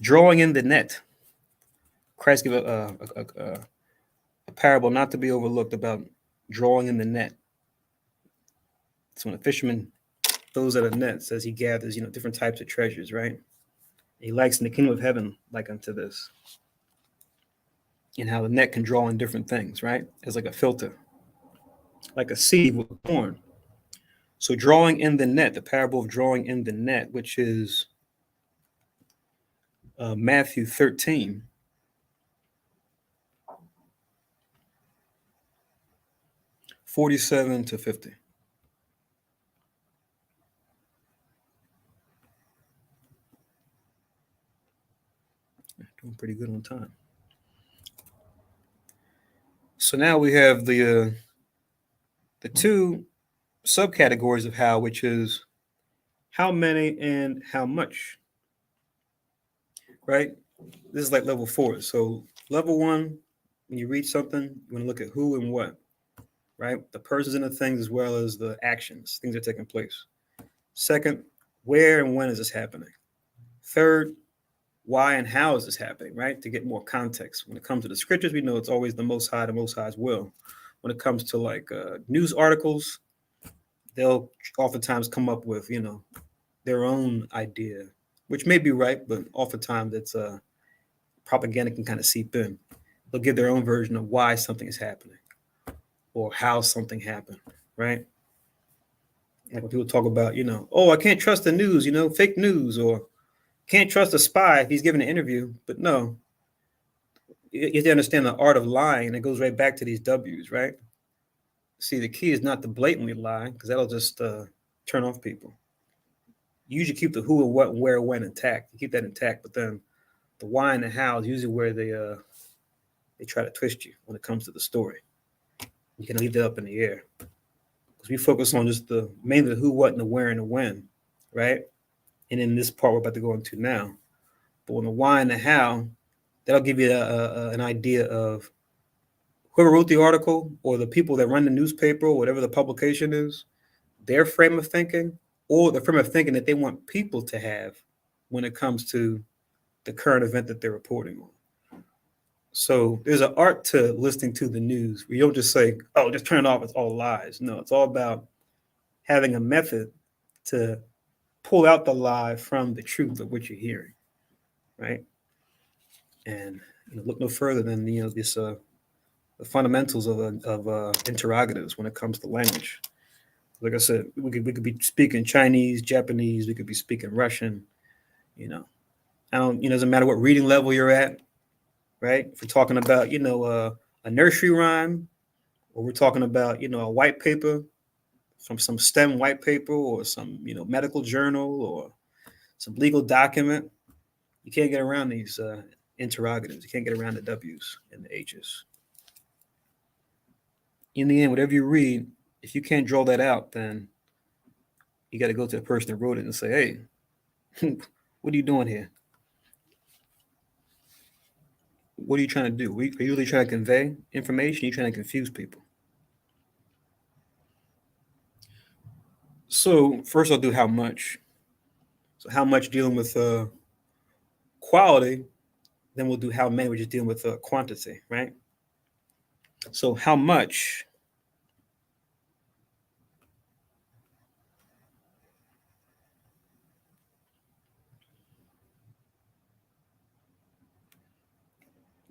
Drawing in the net. Christ gave a parable not to be overlooked about drawing in the net. So when a fisherman throws at a net, says he gathers, different types of treasures, right? He likes in the kingdom of heaven like unto this. And how the net can draw in different things, right? It's like a filter, like a seed with corn. So drawing in the net, the parable of drawing in the net, which is Matthew 13. (47 to 50). Doing pretty good on time. So now we have the 2 subcategories of how, which is how many and how much, right? This is like level 4. So level 1, when you read something, you want to look at who and what, right? The persons and the things, as well as the actions, things that are taking place. Second, where and when is this happening? Third, why and how is this happening, right? To get more context. When it comes to the scriptures, we know it's always the Most High, the Most High's will. When it comes to like news articles, they'll oftentimes come up with, their own idea, which may be right, but oftentimes it's propaganda can kind of seep in. They'll give their own version of why something is happening or how something happened, right? Like when people talk about, oh, I can't trust the news, fake news, or can't trust a spy if he's giving an interview. But no, you have to understand the art of lying, and it goes right back to these W's, right? See, the key is not to blatantly lie, because that'll just turn off people. You usually keep the who and what and where and when intact. You keep that intact, but then the why and the how is usually where they try to twist you when it comes to the story. You can leave that up in the air, because we focus on just mainly the who, what, and the where and the when, right? And in this part we're about to go into now. But when the why and the how, that'll give you an idea of whoever wrote the article, or the people that run the newspaper, or whatever the publication is, their frame of thinking, or the frame of thinking that they want people to have when it comes to the current event that they're reporting on. So there's an art to listening to the news where you don't just say, oh, just turn it off, it's all lies. No, it's all about having a method to pull out the lie from the truth of what you're hearing, right? And look no further than this the fundamentals of interrogatives when it comes to language. Like I said, we could be speaking Chinese, Japanese, we could be speaking Russian. I don't. Doesn't matter what reading level you're at, right? If we're talking about a nursery rhyme, or we're talking about a white paper, from some STEM white paper, or some medical journal, or some legal document, you can't get around these interrogatives. You can't get around the W's and the H's. In the end, whatever you read, if you can't draw that out, then you got to go to the person that wrote it and say, hey, what are you doing here? What are you trying to do? Are you really trying to convey information? Are you trying to confuse people? So first I'll do how much. So how much dealing with quality Then we'll do how many, which is dealing with quantity, right? So how much?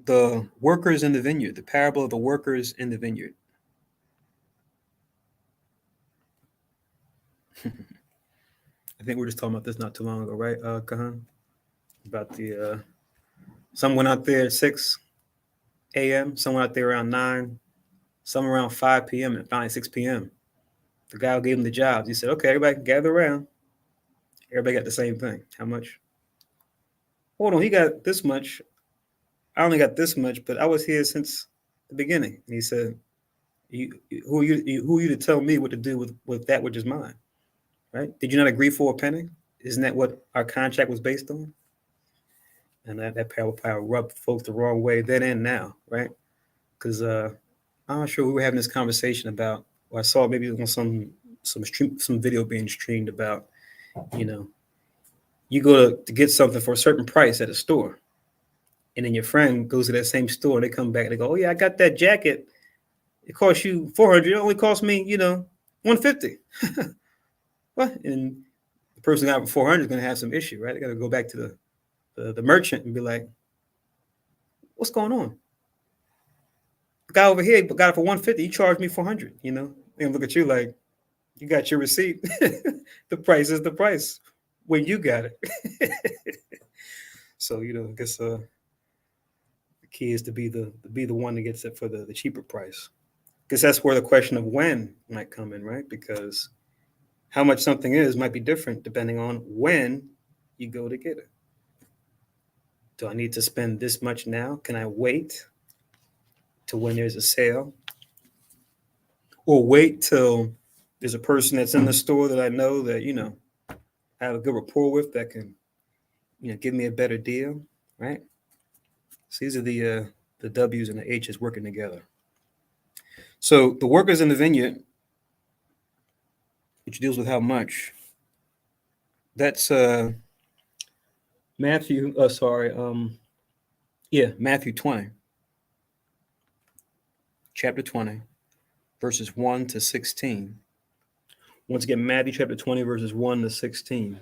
The workers in the vineyard, the parable of the workers in the vineyard. I think we were just talking about this not too long ago, right, Kahan? About the some went out there at 6 a.m., some went out there around 9, some around 5 p.m., and finally 6 p.m. The guy who gave him the jobs, he said, okay, everybody gather around. Everybody got the same thing. How much? Hold on, he got this much. I only got this much, but I was here since the beginning. And he said, who are you to tell me what to do with that which is mine? Right? Did you not agree for a penny? Isn't that what our contract was based on? And that parable rubbed folks the wrong way then and now, right? Because I'm not sure we were having this conversation about, or I saw maybe on some video being streamed about, you go to get something for a certain price at a store, and then your friend goes to that same store and they come back and they go, oh yeah, I got that jacket. It cost you $400. It only cost me, $150. What? And the person who got it for $400 is going to have some issue, right? They got to go back to the merchant and be like, what's going on? The guy over here got it for $150. He charged me $400. They look at you like, you got your receipt. The price is the price when you got it. So I guess the key is to be the one that gets it for the cheaper price. Because that's where the question of when might come in, right? Because how much something is might be different depending on when you go to get it. Do I need to spend this much now? Can I wait to when there's a sale? Or wait till there's a person that's in the store that I know that, I have a good rapport with that can, give me a better deal, right? So these are the W's and the H's working together. So the workers in the vineyard, which deals with how much, that's Matthew 20, chapter 20, verses 1 to 16. Once again, Matthew chapter 20, verses 1 to 16.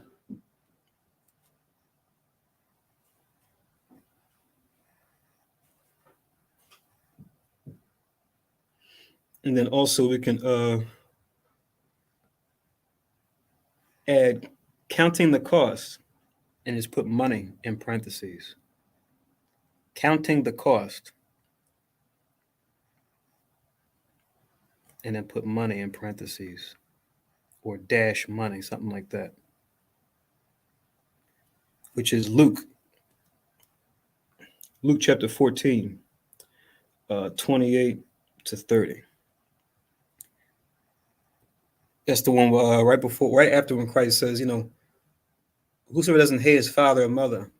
And then also we can add counting the cost and just put money in parentheses. Counting the cost and then put money in parentheses or dash money, something like that, which is Luke chapter 14, 28 to 30. That's the one right after when Christ says, whosoever doesn't hate his father or mother,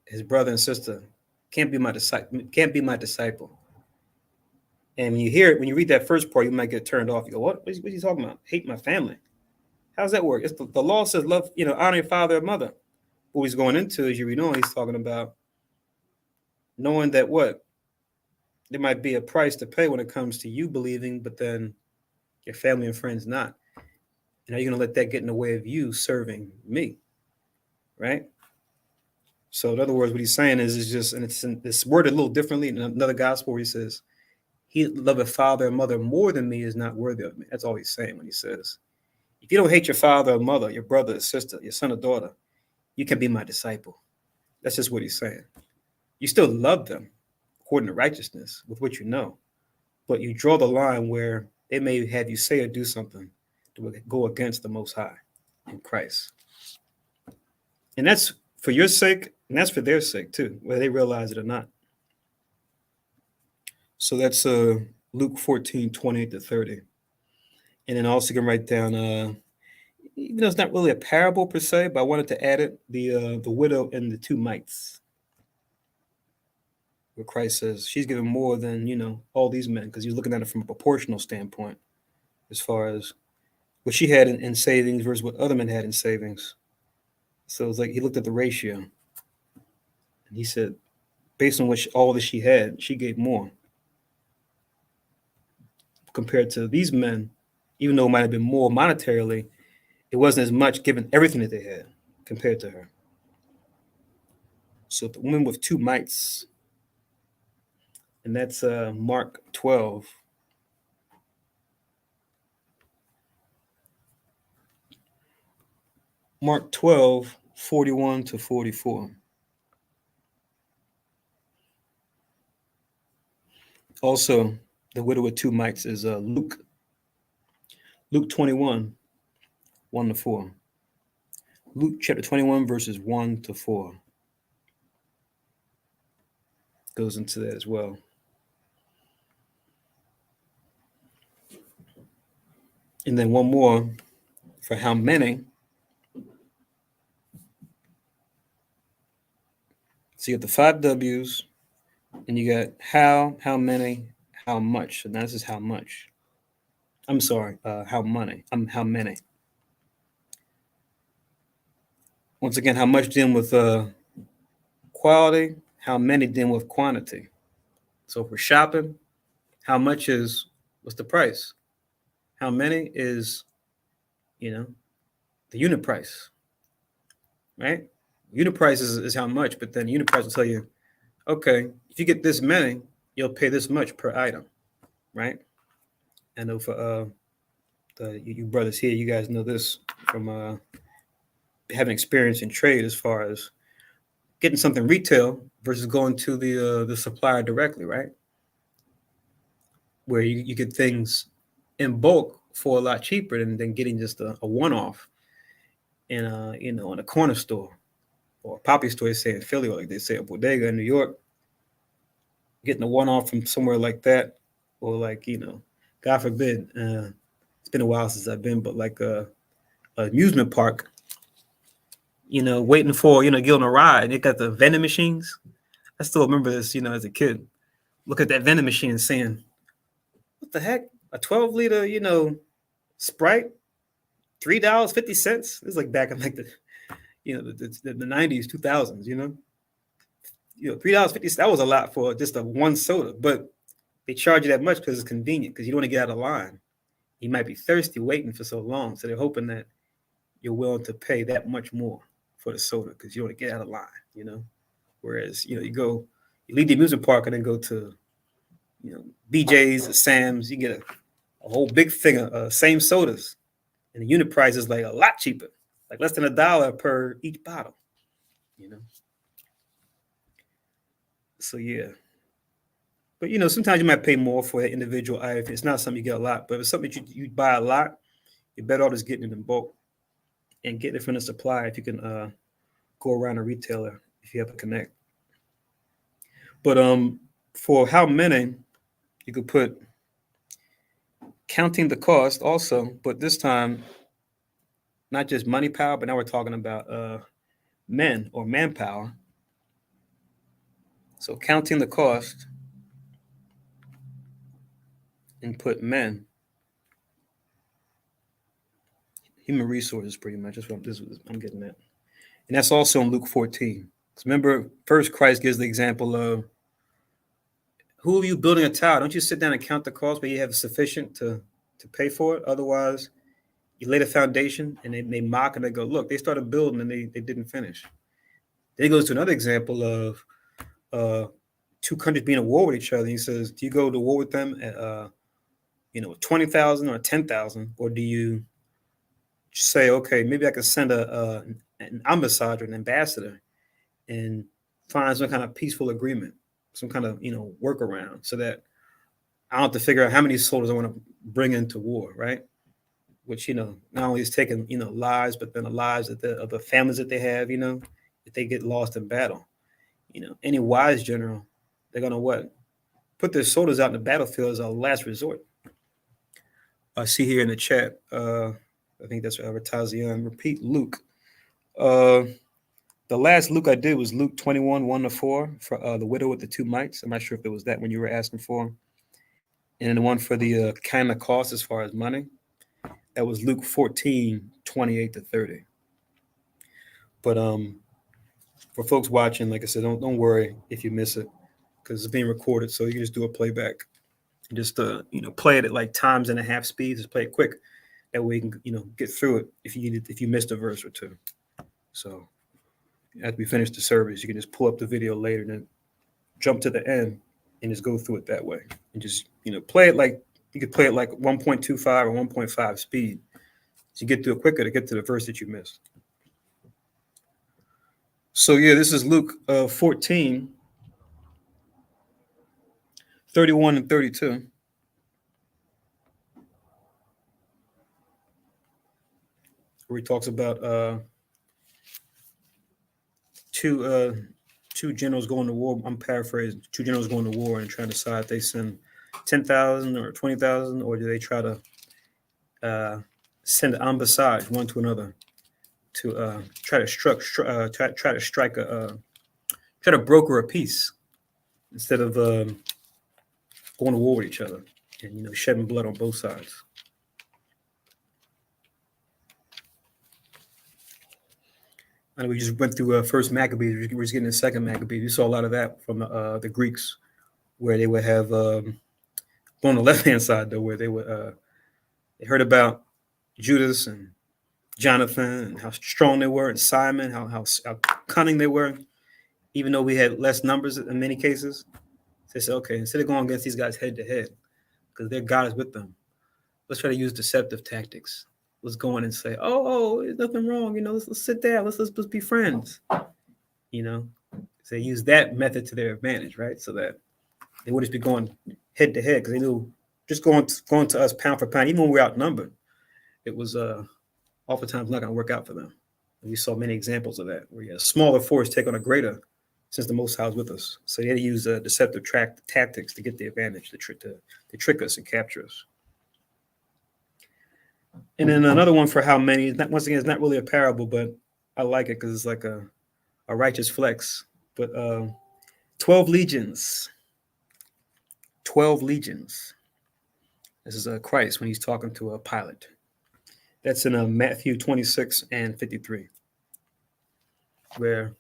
his brother and sister, can't be my disciple. And when you hear it, when you read that first part, you might get turned off. You go, what is he talking about? Hate my family. How does that work? It's the law says love, honor your father or mother. What he's going into, as you read on, he's talking about knowing that there might be a price to pay when it comes to you believing, but then your family and friends not. And are you going to let that get in the way of you serving me? Right? So in other words, what he's saying is just, and it's worded a little differently in another gospel where he says, he that loveth father and mother more than me is not worthy of me. That's all he's saying when he says, if you don't hate your father or mother, your brother or sister, your son or daughter, you can be my disciple. That's just what he's saying. You still love them according to righteousness with what you know, but you draw the line where they may have you say or do something to go against the Most High in Christ. And that's for your sake, and that's for their sake too, whether they realize it or not. So that's Luke 14, 28 to 30. And then also you can write down, even though it's not really a parable per se, but I wanted to add it, the widow and the two mites. Where Christ says she's given more than, all these men, because he's looking at it from a proportional standpoint as far as what she had in savings versus what other men had in savings. So it's like he looked at the ratio. And he said, based on all that she had, she gave more compared to these men. Even though it might have been more monetarily, it wasn't as much given everything that they had compared to her. So the woman with 2 mites, and that's Mark 12. Mark 12, 41 to 44. Also, the widow with 2 mites is Luke 21, 1 to 4. Luke chapter 21, verses 1 to 4. Goes into that as well. And then one more for how many. So you got the 5 W's, and you got how many, how much. So now this is how much. I'm sorry, how many. How many. Once again, how much dealing with quality, how many dealing with quantity. So if we're shopping, how much what's the price? How many is, the unit price, right? Unit price is how much, but then unit price will tell you, okay, if you get this many, you'll pay this much per item, right? I know for you brothers here, you guys know this from having experience in trade as far as getting something retail versus going to the supplier directly, right? Where you get things in bulk for a lot cheaper than getting just a one-off in in a corner store or a poppy store, they say in Philly, or like they say a bodega in New York. Getting a one-off from somewhere like that, or like, God forbid, it's been a while since I've been, but like a amusement park, waiting for, get on a ride. And they got the vending machines. I still remember this, as a kid. Look at that vending machine and saying, what the heck? A 12-liter, Sprite, $3.50. This is like back in like the 90s, 2000s, $3.50. That was a lot for just a one soda, but they charge you that much because it's convenient, because you don't want to get out of line. You might be thirsty waiting for so long. So they're hoping that you're willing to pay that much more for the soda because you don't want to get out of line, Whereas, you leave the amusement park and then go to, BJ's or Sam's, you get a whole big thing of same sodas. And the unit price is like a lot cheaper, like less than $1 per each bottle, So, yeah. But, sometimes you might pay more for an individual item if it's not something you get a lot. But if it's something you buy a lot, you're better off just getting it in bulk and getting it from the supplier if you can go around a retailer if you have a connect. But for how many, you could put counting the cost also, but this time, not just money power, but now we're talking about men or manpower. So counting the cost and put men. Human resources, pretty much. That's what I'm getting at. And that's also in Luke 14. So remember, first Christ gives the example of, who are you building a tower? Don't you sit down and count the cost, but you have sufficient to pay for it? Otherwise, you lay the foundation and they mock and they go, look, they started building and they didn't finish. Then he goes to another example of two countries being at war with each other. He says, do you go to war with them at 20,000 or 10,000, or do you say, okay, maybe I could send an ambassador, an ambassador, and find some kind of peaceful agreement, some kind of workaround, so that I don't have to figure out how many soldiers I want to bring into war, right? Which not only is taking lives, but then the lives of the families that they have, if they get lost in battle. Any wise general, they're gonna put their soldiers out in the battlefield as a last resort. I see here in the chat, I think that's Ratazian. Repeat Luke. The last Luke I did was Luke 21, 1 to 4 for the widow with the 2 mites. I'm not sure if it was that one you were asking for. And then the one for the kind of cost as far as money, that was Luke 14, 28 to 30. But for folks watching, like I said, don't worry if you miss it because it's being recorded. So you can just do a playback. Just play it at like times and a half speed. Just play it quick. That way you can get through it if you missed a verse or two. So after we finish the service, you can just pull up the video later and then jump to the end and just go through it that way. And just play it like you could play it like 1.25 or 1.5 speed. So you get through it quicker to get to the verse that you missed. So yeah, this is Luke 14, 31 and 32. Where he talks about two generals going to war. I'm paraphrasing. Two generals going to war and trying to decide if they send 10,000 or 20,000, or do they try to send an ambassade one to another to try to broker a peace instead of going to war with each other and shedding blood on both sides. And we just went through first Maccabees. We're just getting the second Maccabees. We saw a lot of that from the Greeks, where they would have on the left-hand side though, where they would they heard about Judas and Jonathan and how strong they were, and Simon, how cunning they were, even though we had less numbers in many cases. They said, okay, instead of going against these guys head to head, because their God is with them, let's try to use deceptive tactics. Let's go in and say, oh, there's nothing wrong. Let's sit down. Let's be friends. So they use that method to their advantage, right? So that they wouldn't be going head to head, because they knew just going to us pound for pound, even when we're outnumbered, it was oftentimes not going to work out for them. And we saw many examples of that, where you had a smaller force take on a greater, since the Most High was with us. So they had to use deceptive tactics to get the advantage, to trick us and capture us. And then another one for how many, once again, it's not really a parable, but I like it because it's like a righteous flex. But 12 legions. 12 legions. This is Christ when he's talking to a Pilate. That's in Matthew 26 and 53, where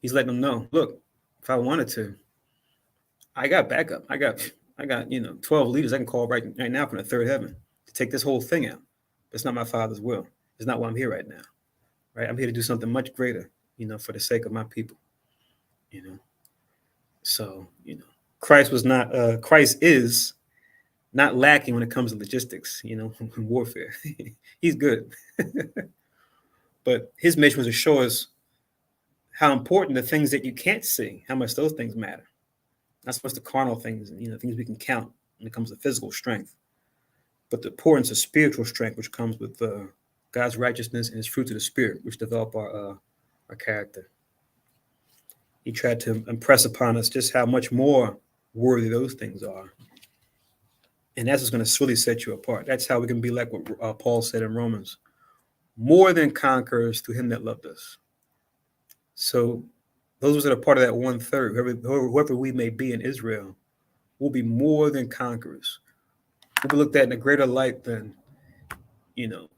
he's letting them know, look, if I wanted to, I got backup. I got 12 leaders I can call right now from the third heaven to take this whole thing out. It's not my Father's will. It's not why I'm here right now. Right? I'm here to do something much greater, for the sake of my people. So, Christ is not lacking when it comes to logistics, in warfare. He's good. But his mission was to show us how important the things that you can't see, how much those things matter. Not so much the carnal things, things we can count when it comes to physical strength, but the importance of spiritual strength, which comes with God's righteousness and his fruits of the Spirit, which develop our character. He tried to impress upon us just how much more worthy those things are. And that's what's going to really set you apart. That's how we can be like what Paul said in Romans, more than conquerors through him that loved us. So those that are part of that 1/3, whoever we may be in Israel, will be more than conquerors. We'll be looked at in a greater light than,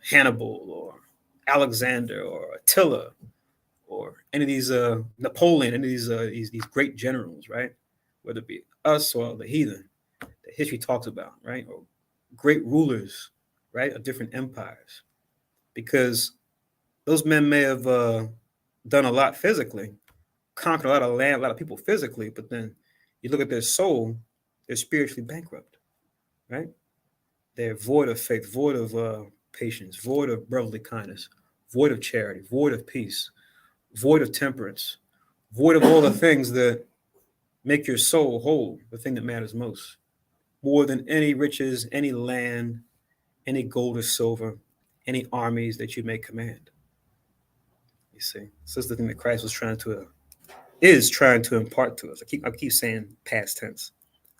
Hannibal or Alexander or Attila or any of these Napoleon, any of these great generals, right? Whether it be us or the heathen that history talks about, right? Or great rulers, right, of different empires. Because those men may have done a lot physically, conquered a lot of land, a lot of people physically, but then you look at their soul, they're spiritually bankrupt, right? They're void of faith, void of patience, void of brotherly kindness, void of charity, void of peace, void of temperance, void of all the things that make your soul whole, the thing that matters most, more than any riches, any land, any gold or silver, any armies that you may command. You see, so this is the thing that Christ is trying to impart to us. I keep saying past tense.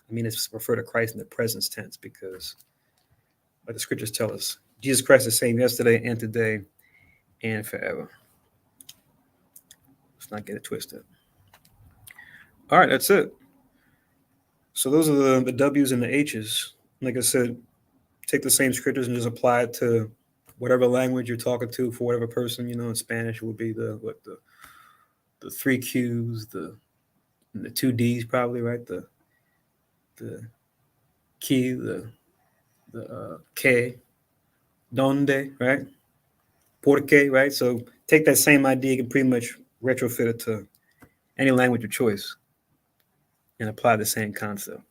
I mean, it's refer to Christ in the present tense because, like the scriptures tell us, Jesus Christ is the same yesterday and today and forever. Let's not get it twisted. All right, that's it. So those are the W's and the H's. Like I said, take the same scriptures and just apply it to whatever language you're talking to for whatever person. In Spanish would be the three Qs, the two Ds probably, right? The key, the K, donde, right? Porque, right? So take that same idea, you can pretty much retrofit it to any language of choice and apply the same concept.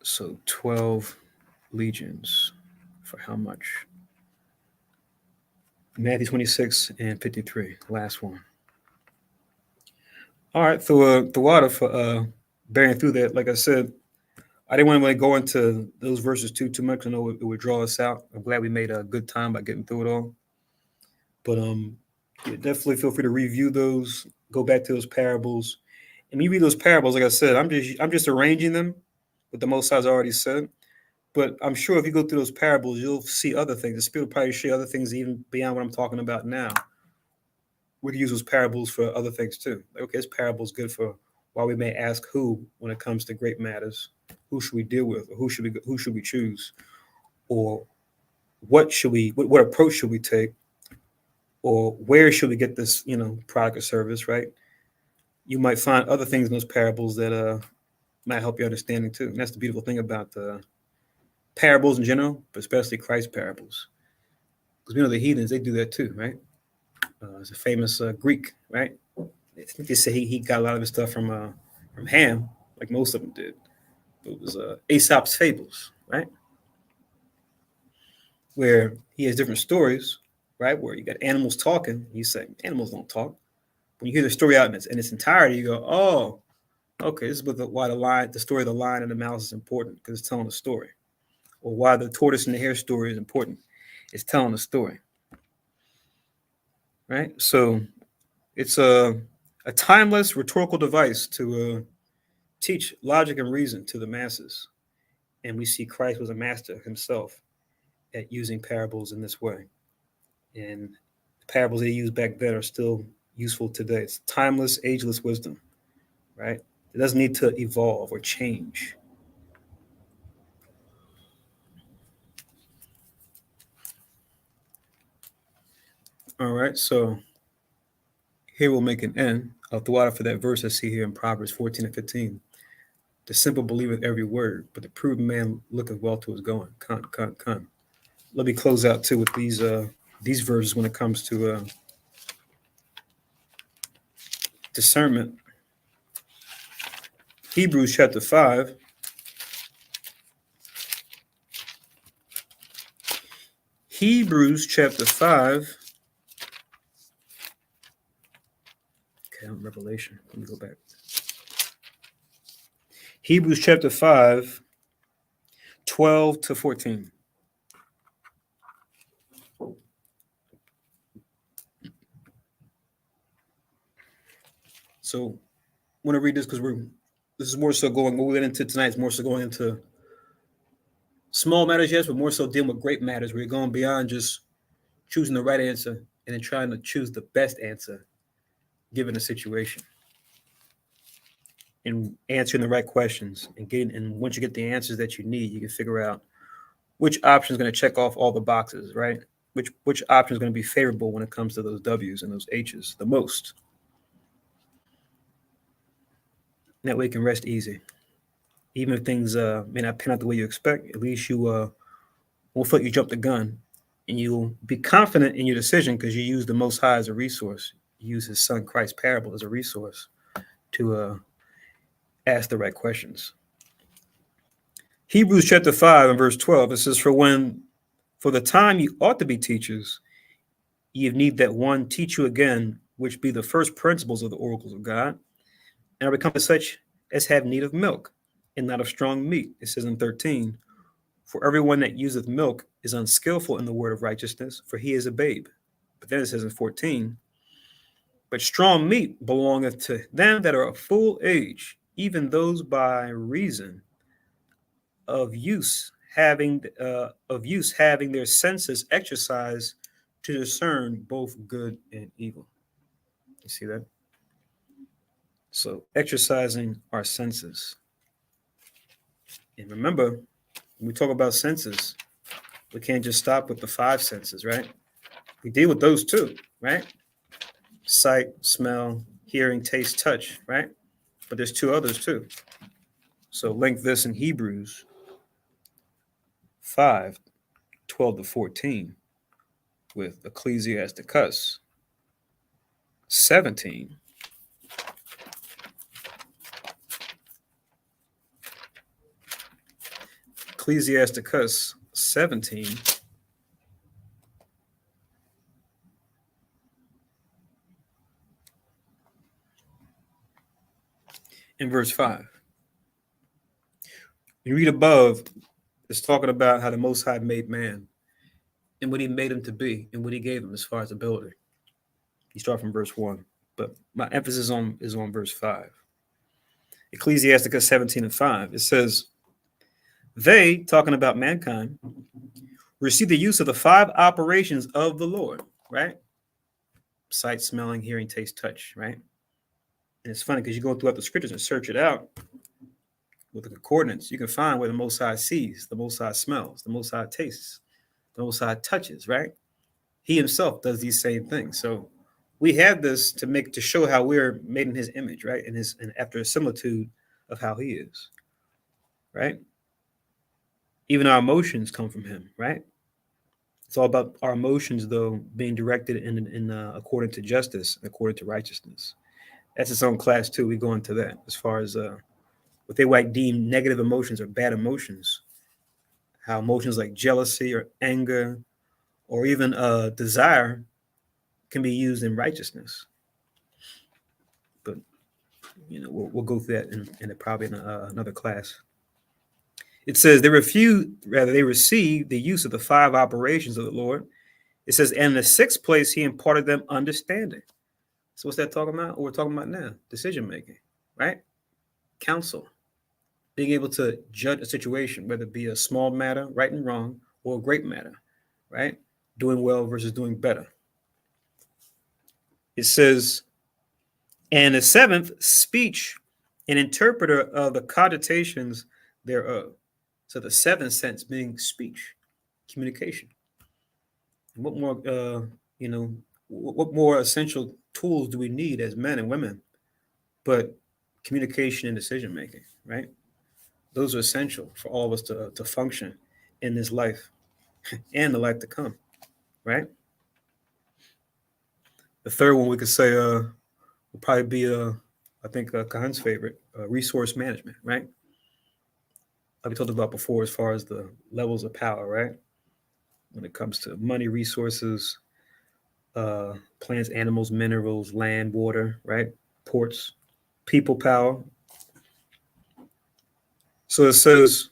So 12 legions for how much? Matthew 26 and 53, last one. All right, so the water for bearing through that. Like I said, I didn't want to really go into those verses too much. I know it would draw us out. I'm glad we made a good time by getting through it all. But yeah, definitely feel free to review those, go back to those parables. And when you read those parables, like I said, I'm just arranging them with the Most High's already said. But I'm sure if you go through those parables, you'll see other things. The Spirit will probably show you other things even beyond what I'm talking about now. We can use those parables for other things too. Like, okay, this parable is good for why we may ask who when it comes to great matters. Who should we deal with? Or who should we choose? Or what approach should we take? Or where should we get this, product or service, right? You might find other things in those parables that might help your understanding too. And that's the beautiful thing about parables in general, but especially Christ parables. Because we know the heathens, they do that too, right? It's a famous Greek, right? I think they say he got a lot of his stuff from Ham, like most of them did. It was Aesop's Fables, right? Where he has different stories, right? Where you got animals talking. You say animals don't talk. When you hear the story out in its entirety, you go, "Oh, okay, this is why the story of the lion and the mouse is important because it's telling a story." Or why the tortoise and the hare story is important. It's telling a story. Right? So it's a timeless rhetorical device to teach logic and reason to the masses. And we see Christ was a master himself at using parables in this way. And the parables they used back then are still useful today. It's timeless, ageless wisdom, right? It doesn't need to evolve or change. All right, so here we'll make an end. I'll throw out for that verse I see here in Proverbs 14 and 15. The simple believeth every word, but the prudent man looketh well to his going. Con. Let me close out too with these verses when it comes to discernment. Hebrews chapter 5. Hebrews chapter 5. Okay, I'm Revelation. Let me go back. Hebrews chapter 5, 12 to 14. So I want to read this because this is more so going, what we went into tonight is more so going into small matters, yes, but more so dealing with great matters where you're going beyond just choosing the right answer and then trying to choose the best answer given the situation. And answering the right questions and once you get the answers that you need, you can figure out which option is going to check off all the boxes, right? Which option is going to be favorable when it comes to those W's and those H's the most. And that way you can rest easy. Even if things may not pan out the way you expect, at least you won't feel like you jumped the gun. And you'll be confident in your decision because you use the Most High as a resource. You use his son Christ's parable as a resource to ask the right questions. Hebrews chapter 5 and verse 12, it says, For the time you ought to be teachers, ye need that one teach you again, which be the first principles of the oracles of God, and are become such as have need of milk, and not of strong meat. It says in 13, For everyone that useth milk is unskillful in the word of righteousness, for he is a babe. But then it says in 14, But strong meat belongeth to them that are of full age, even those by reason of use having their senses exercised to discern both good and evil. You see that? So exercising our senses. And remember, when we talk about senses, we can't just stop with the five senses, right? We deal with those too, right? Sight, smell, hearing, taste, touch, right? But there's two others too. So link this in Hebrews 5:12-14 with Ecclesiasticus 17. Ecclesiasticus 17 in verse 5. You read above, it's talking about how the Most High made man and what he made him to be and what he gave him as far as ability. You start from verse 1, but my emphasis is on verse 5. Ecclesiasticus 17:5. It says, they, talking about mankind, receive the use of the 5 operations of the Lord, right? Sight, smelling, hearing, taste, touch, right? And it's funny because you go throughout the scriptures and search it out with the coordinates, you can find where the Most High sees, the Most High smells, the Most High tastes, the Most High touches, right? He himself does these same things. So we have this to show how we're made in his image, right? And after a similitude of how he is, right? Even our emotions come from him, right? It's all about our emotions, though, being directed in according to justice and according to righteousness. That's its own class too. We go into that as far as what they might deem negative emotions or bad emotions. How emotions like jealousy or anger or even desire can be used in righteousness. But we'll go through that in probably in another class. It says they receive the use of the 5 operations of the Lord. It says, and in the 6th place, he imparted them understanding. So what's that talking about? What we're talking about now, decision making, right? Counsel, being able to judge a situation, whether it be a small matter, right and wrong, or a great matter, right? Doing well versus doing better. It says, and the 7th, speech, an interpreter of the cogitations thereof. So the 7th sense being speech, communication. What more, what more essential tools do we need as men and women, but communication and decision making, right? Those are essential for all of us to function in this life and the life to come, right? The third one we could say will probably be, I think, Kahan's favorite, resource management, right? Like we talked about before, as far as the levels of power, right? When it comes to money, resources, plants, animals, minerals, land, water, right? Ports, people power. So it says,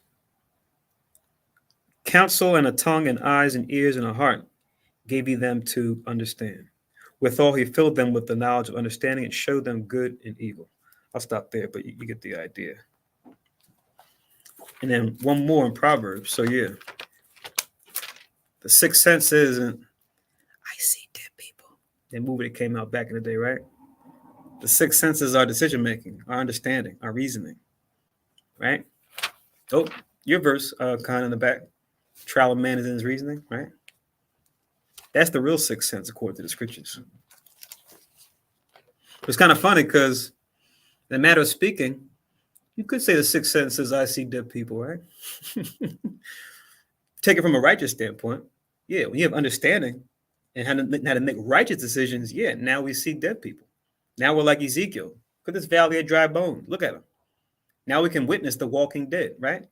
counsel and a tongue and eyes and ears and a heart gave he them to understand. Withal, he filled them with the knowledge of understanding and showed them good and evil. I'll stop there, but you get the idea. And then one more in Proverbs. So yeah, the 6th sense isn't, I see dead people. That movie that came out back in the day, right? The 6th sense is our decision making, our understanding, our reasoning, right? Oh, your verse, kind of in the back. Trial of man is in his reasoning, right? That's the real 6th sense according to the scriptures. It's kind of funny because, in the matter of speaking, you could say the 6th sense is I see dead people, right? Take it from a righteous standpoint. Yeah, when you have understanding and how to make righteous decisions, yeah, now we see dead people. Now we're like Ezekiel. Look at this valley of dry bones. Look at them. Now we can witness the walking dead, right?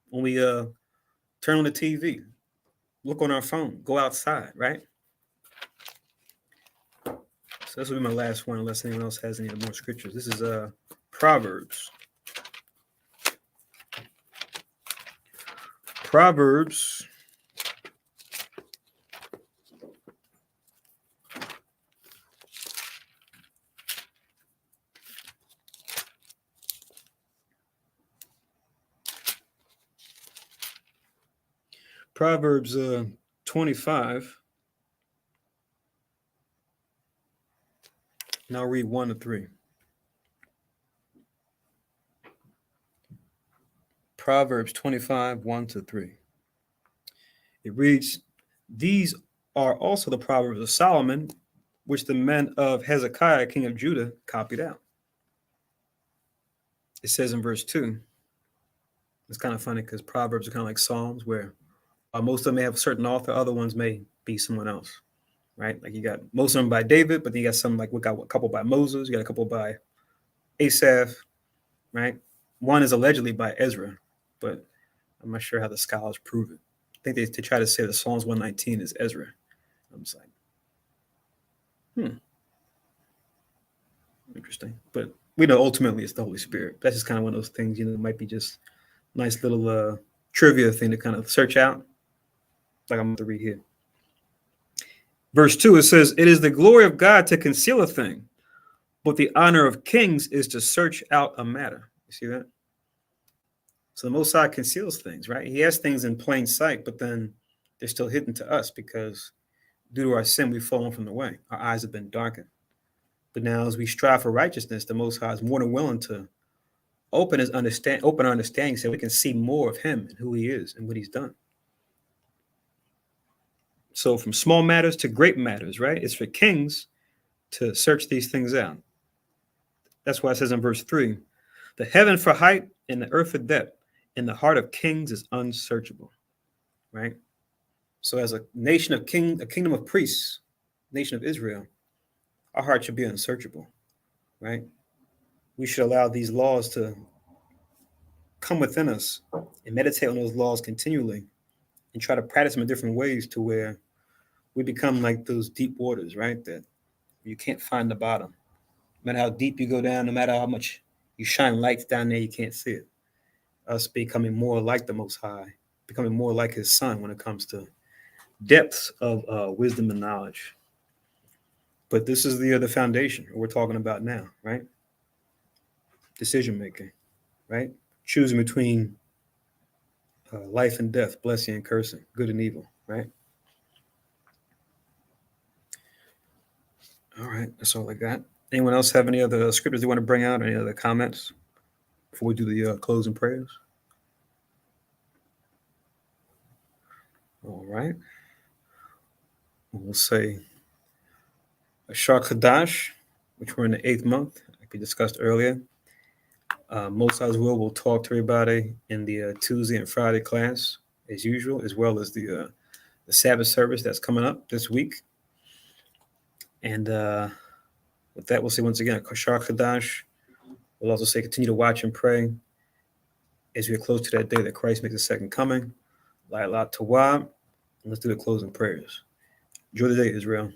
When we turn on the TV, look on our phone, go outside, right? So this will be my last one, unless anyone else has any more scriptures. This is Proverbs. Proverbs 25. And I'll read 1 to 3. Proverbs 25, 1 to 3. It reads, these are also the Proverbs of Solomon, which the men of Hezekiah, king of Judah, copied out. It says in verse 2, it's kind of funny because Proverbs are kind of like Psalms, where most of them may have a certain author, other ones may be someone else, right? Like you got most of them by David, but then you got some like we got a couple by Moses, you got a couple by Asaph, right? One is allegedly by Ezra, but I'm not sure how the scholars prove it. I think they try to say that Psalms 119 is Ezra. I'm just like, interesting. But we know ultimately it's the Holy Spirit. That's just kind of one of those things, might be just nice little trivia thing to kind of search out. Like I'm going to read here. Verse 2, it says, "It is the glory of God to conceal a thing, but the honor of kings is to search out a matter." You see that? So the Most High conceals things, right? He has things in plain sight, but then they're still hidden to us because due to our sin, we've fallen from the way. Our eyes have been darkened. But now as we strive for righteousness, the Most High is more than willing to open our understanding so we can see more of him and who he is and what he's done. So from small matters to great matters, right? It's for kings to search these things out. That's why it says in verse 3, "The heaven for height and the earth for depth, and the heart of kings is unsearchable," right? So as a nation of a kingdom of priests, nation of Israel, our heart should be unsearchable, right? We should allow these laws to come within us and meditate on those laws continually and try to practice them in different ways to where we become like those deep waters, right? That you can't find the bottom. No matter how deep you go down, no matter how much you shine lights down there, you can't see it. Us becoming more like the Most High, becoming more like his son when it comes to depths of wisdom and knowledge. But this is the foundation we're talking about now, right? Decision making, right? Choosing between life and death, blessing and cursing, good and evil, right? All right, that's all I got. Anyone else have any other scriptures they want to bring out? Any other comments before we do the closing prayers? All right. We'll say Ashar Kadash, which we're in the 8th month, like we discussed earlier. Most High's will talk to everybody in the Tuesday and Friday class as usual, as well as the Sabbath service that's coming up this week. And with that, we'll say once again, Ashar Kadash. We'll also say continue to watch and pray as we are close to that day that Christ makes a second coming. La'ilot Tawab. And let's do the closing prayers. Enjoy the day, Israel.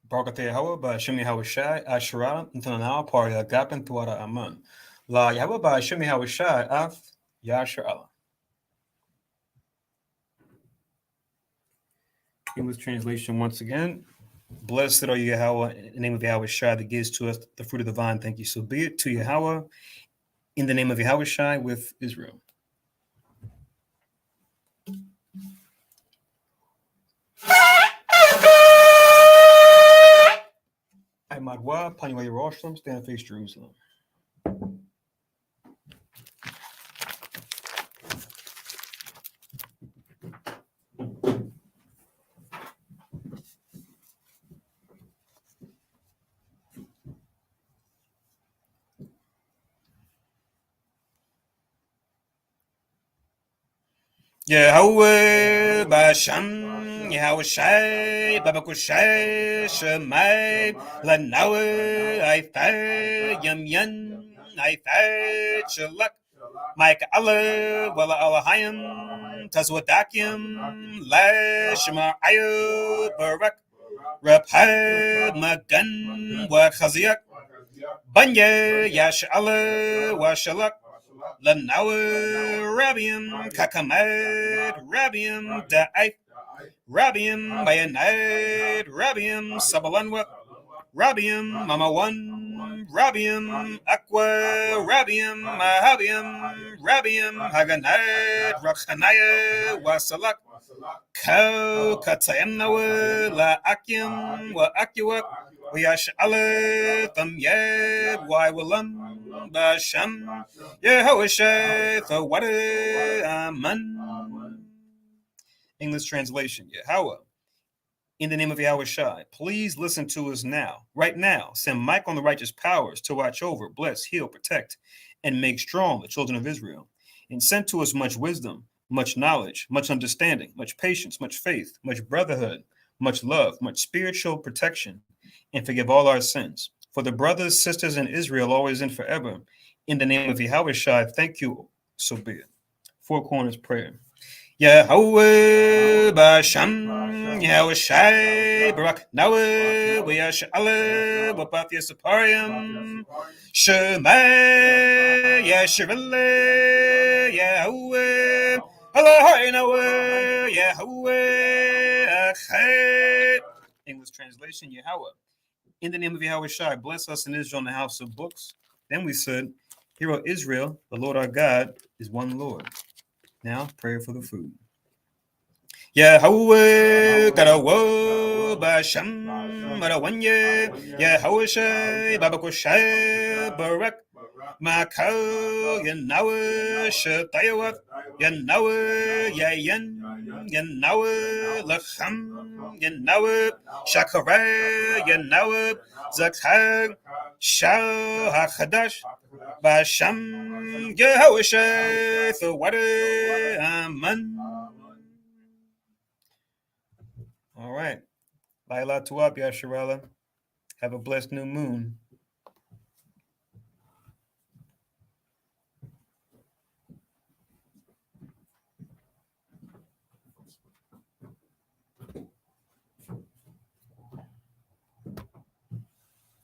Barakate Yahweh Ba'Shem Yahweh Shai Asherah Ntananao Par Yagapen Tuara Aman La Yahweh Ba'Shem Yahweh Shai Af Yasher Allah. English translation once again. Blessed are you, Yahweh, in the name of Yahweh Shai, that gives to us the fruit of the vine. Thank you. So be it to Yahweh, in the name of Yahweh Shai, with Israel. Madwa, Panuay Jerusalem, stand face Jerusalem. Yahweh Basham, Yahweh Shai, Babakushai, Shemai, Lanawe, I Thai, Yam Yan, I Thai, Shalak, Mike Allah, Walla Allahayim, Tazwadakim, Lashma Ayud, Barak, Rapad, Magan, Wakaziak, Banya, Yash Allah, Washalak. Lanawe, Rabium, Kakamad, Rabium, Da'ai, Rabium, Bayanad, Rabium, Sabalanwa, Rabium, Mama One, Rabium, Aqua, Rabium, Mahabium, Rabium, Haganad, Rakhanaya, Wasalak, Kau, Katayamnawa, La Akim, Wa Akiwak, Wayash Ale, Yed, Wawalam, Basham, Yehoshua, the Wada, Aman. English translation, Yahweh. In the name of Yahweh Shai, please listen to us now, right now. Send Mike on the righteous powers to watch over, bless, heal, protect, and make strong the children of Israel. And send to us much wisdom, much knowledge, much understanding, much patience, much faith, much brotherhood, much love, much spiritual protection, and forgive all our sins. For the brothers, sisters in Israel, always and forever. In the name of Yahweh Shai, thank you, so be it. Four Corners Prayer. Yahweh Basham, Yahweh Shai, Barak Nawe, Wayash Ale, Wapath Yasapariam, Shema, Yashivale, Yahweh, Allah Nawe, Yahweh, Achet. English translation, Yahweh. In the name of Yahweh Shai, bless us in Israel in the house of books. Then we said, Hear, O Israel, the Lord our God is one Lord. Now, prayer for the food. Yahweh, Karawo, Basham, Marawanye, Yahweh Shai, Babakushai, Barak, Makau, Yanawe, Shetayawat, Yanawe, Yayan, Yanawe, Lacham, Yanawe, Shakara, Yanawe, Zakhar, Shah HaChadash, Basham, Yahweh Shai, the water, Amen. All right. Laila Tuab, Yasharella. Have a blessed new moon.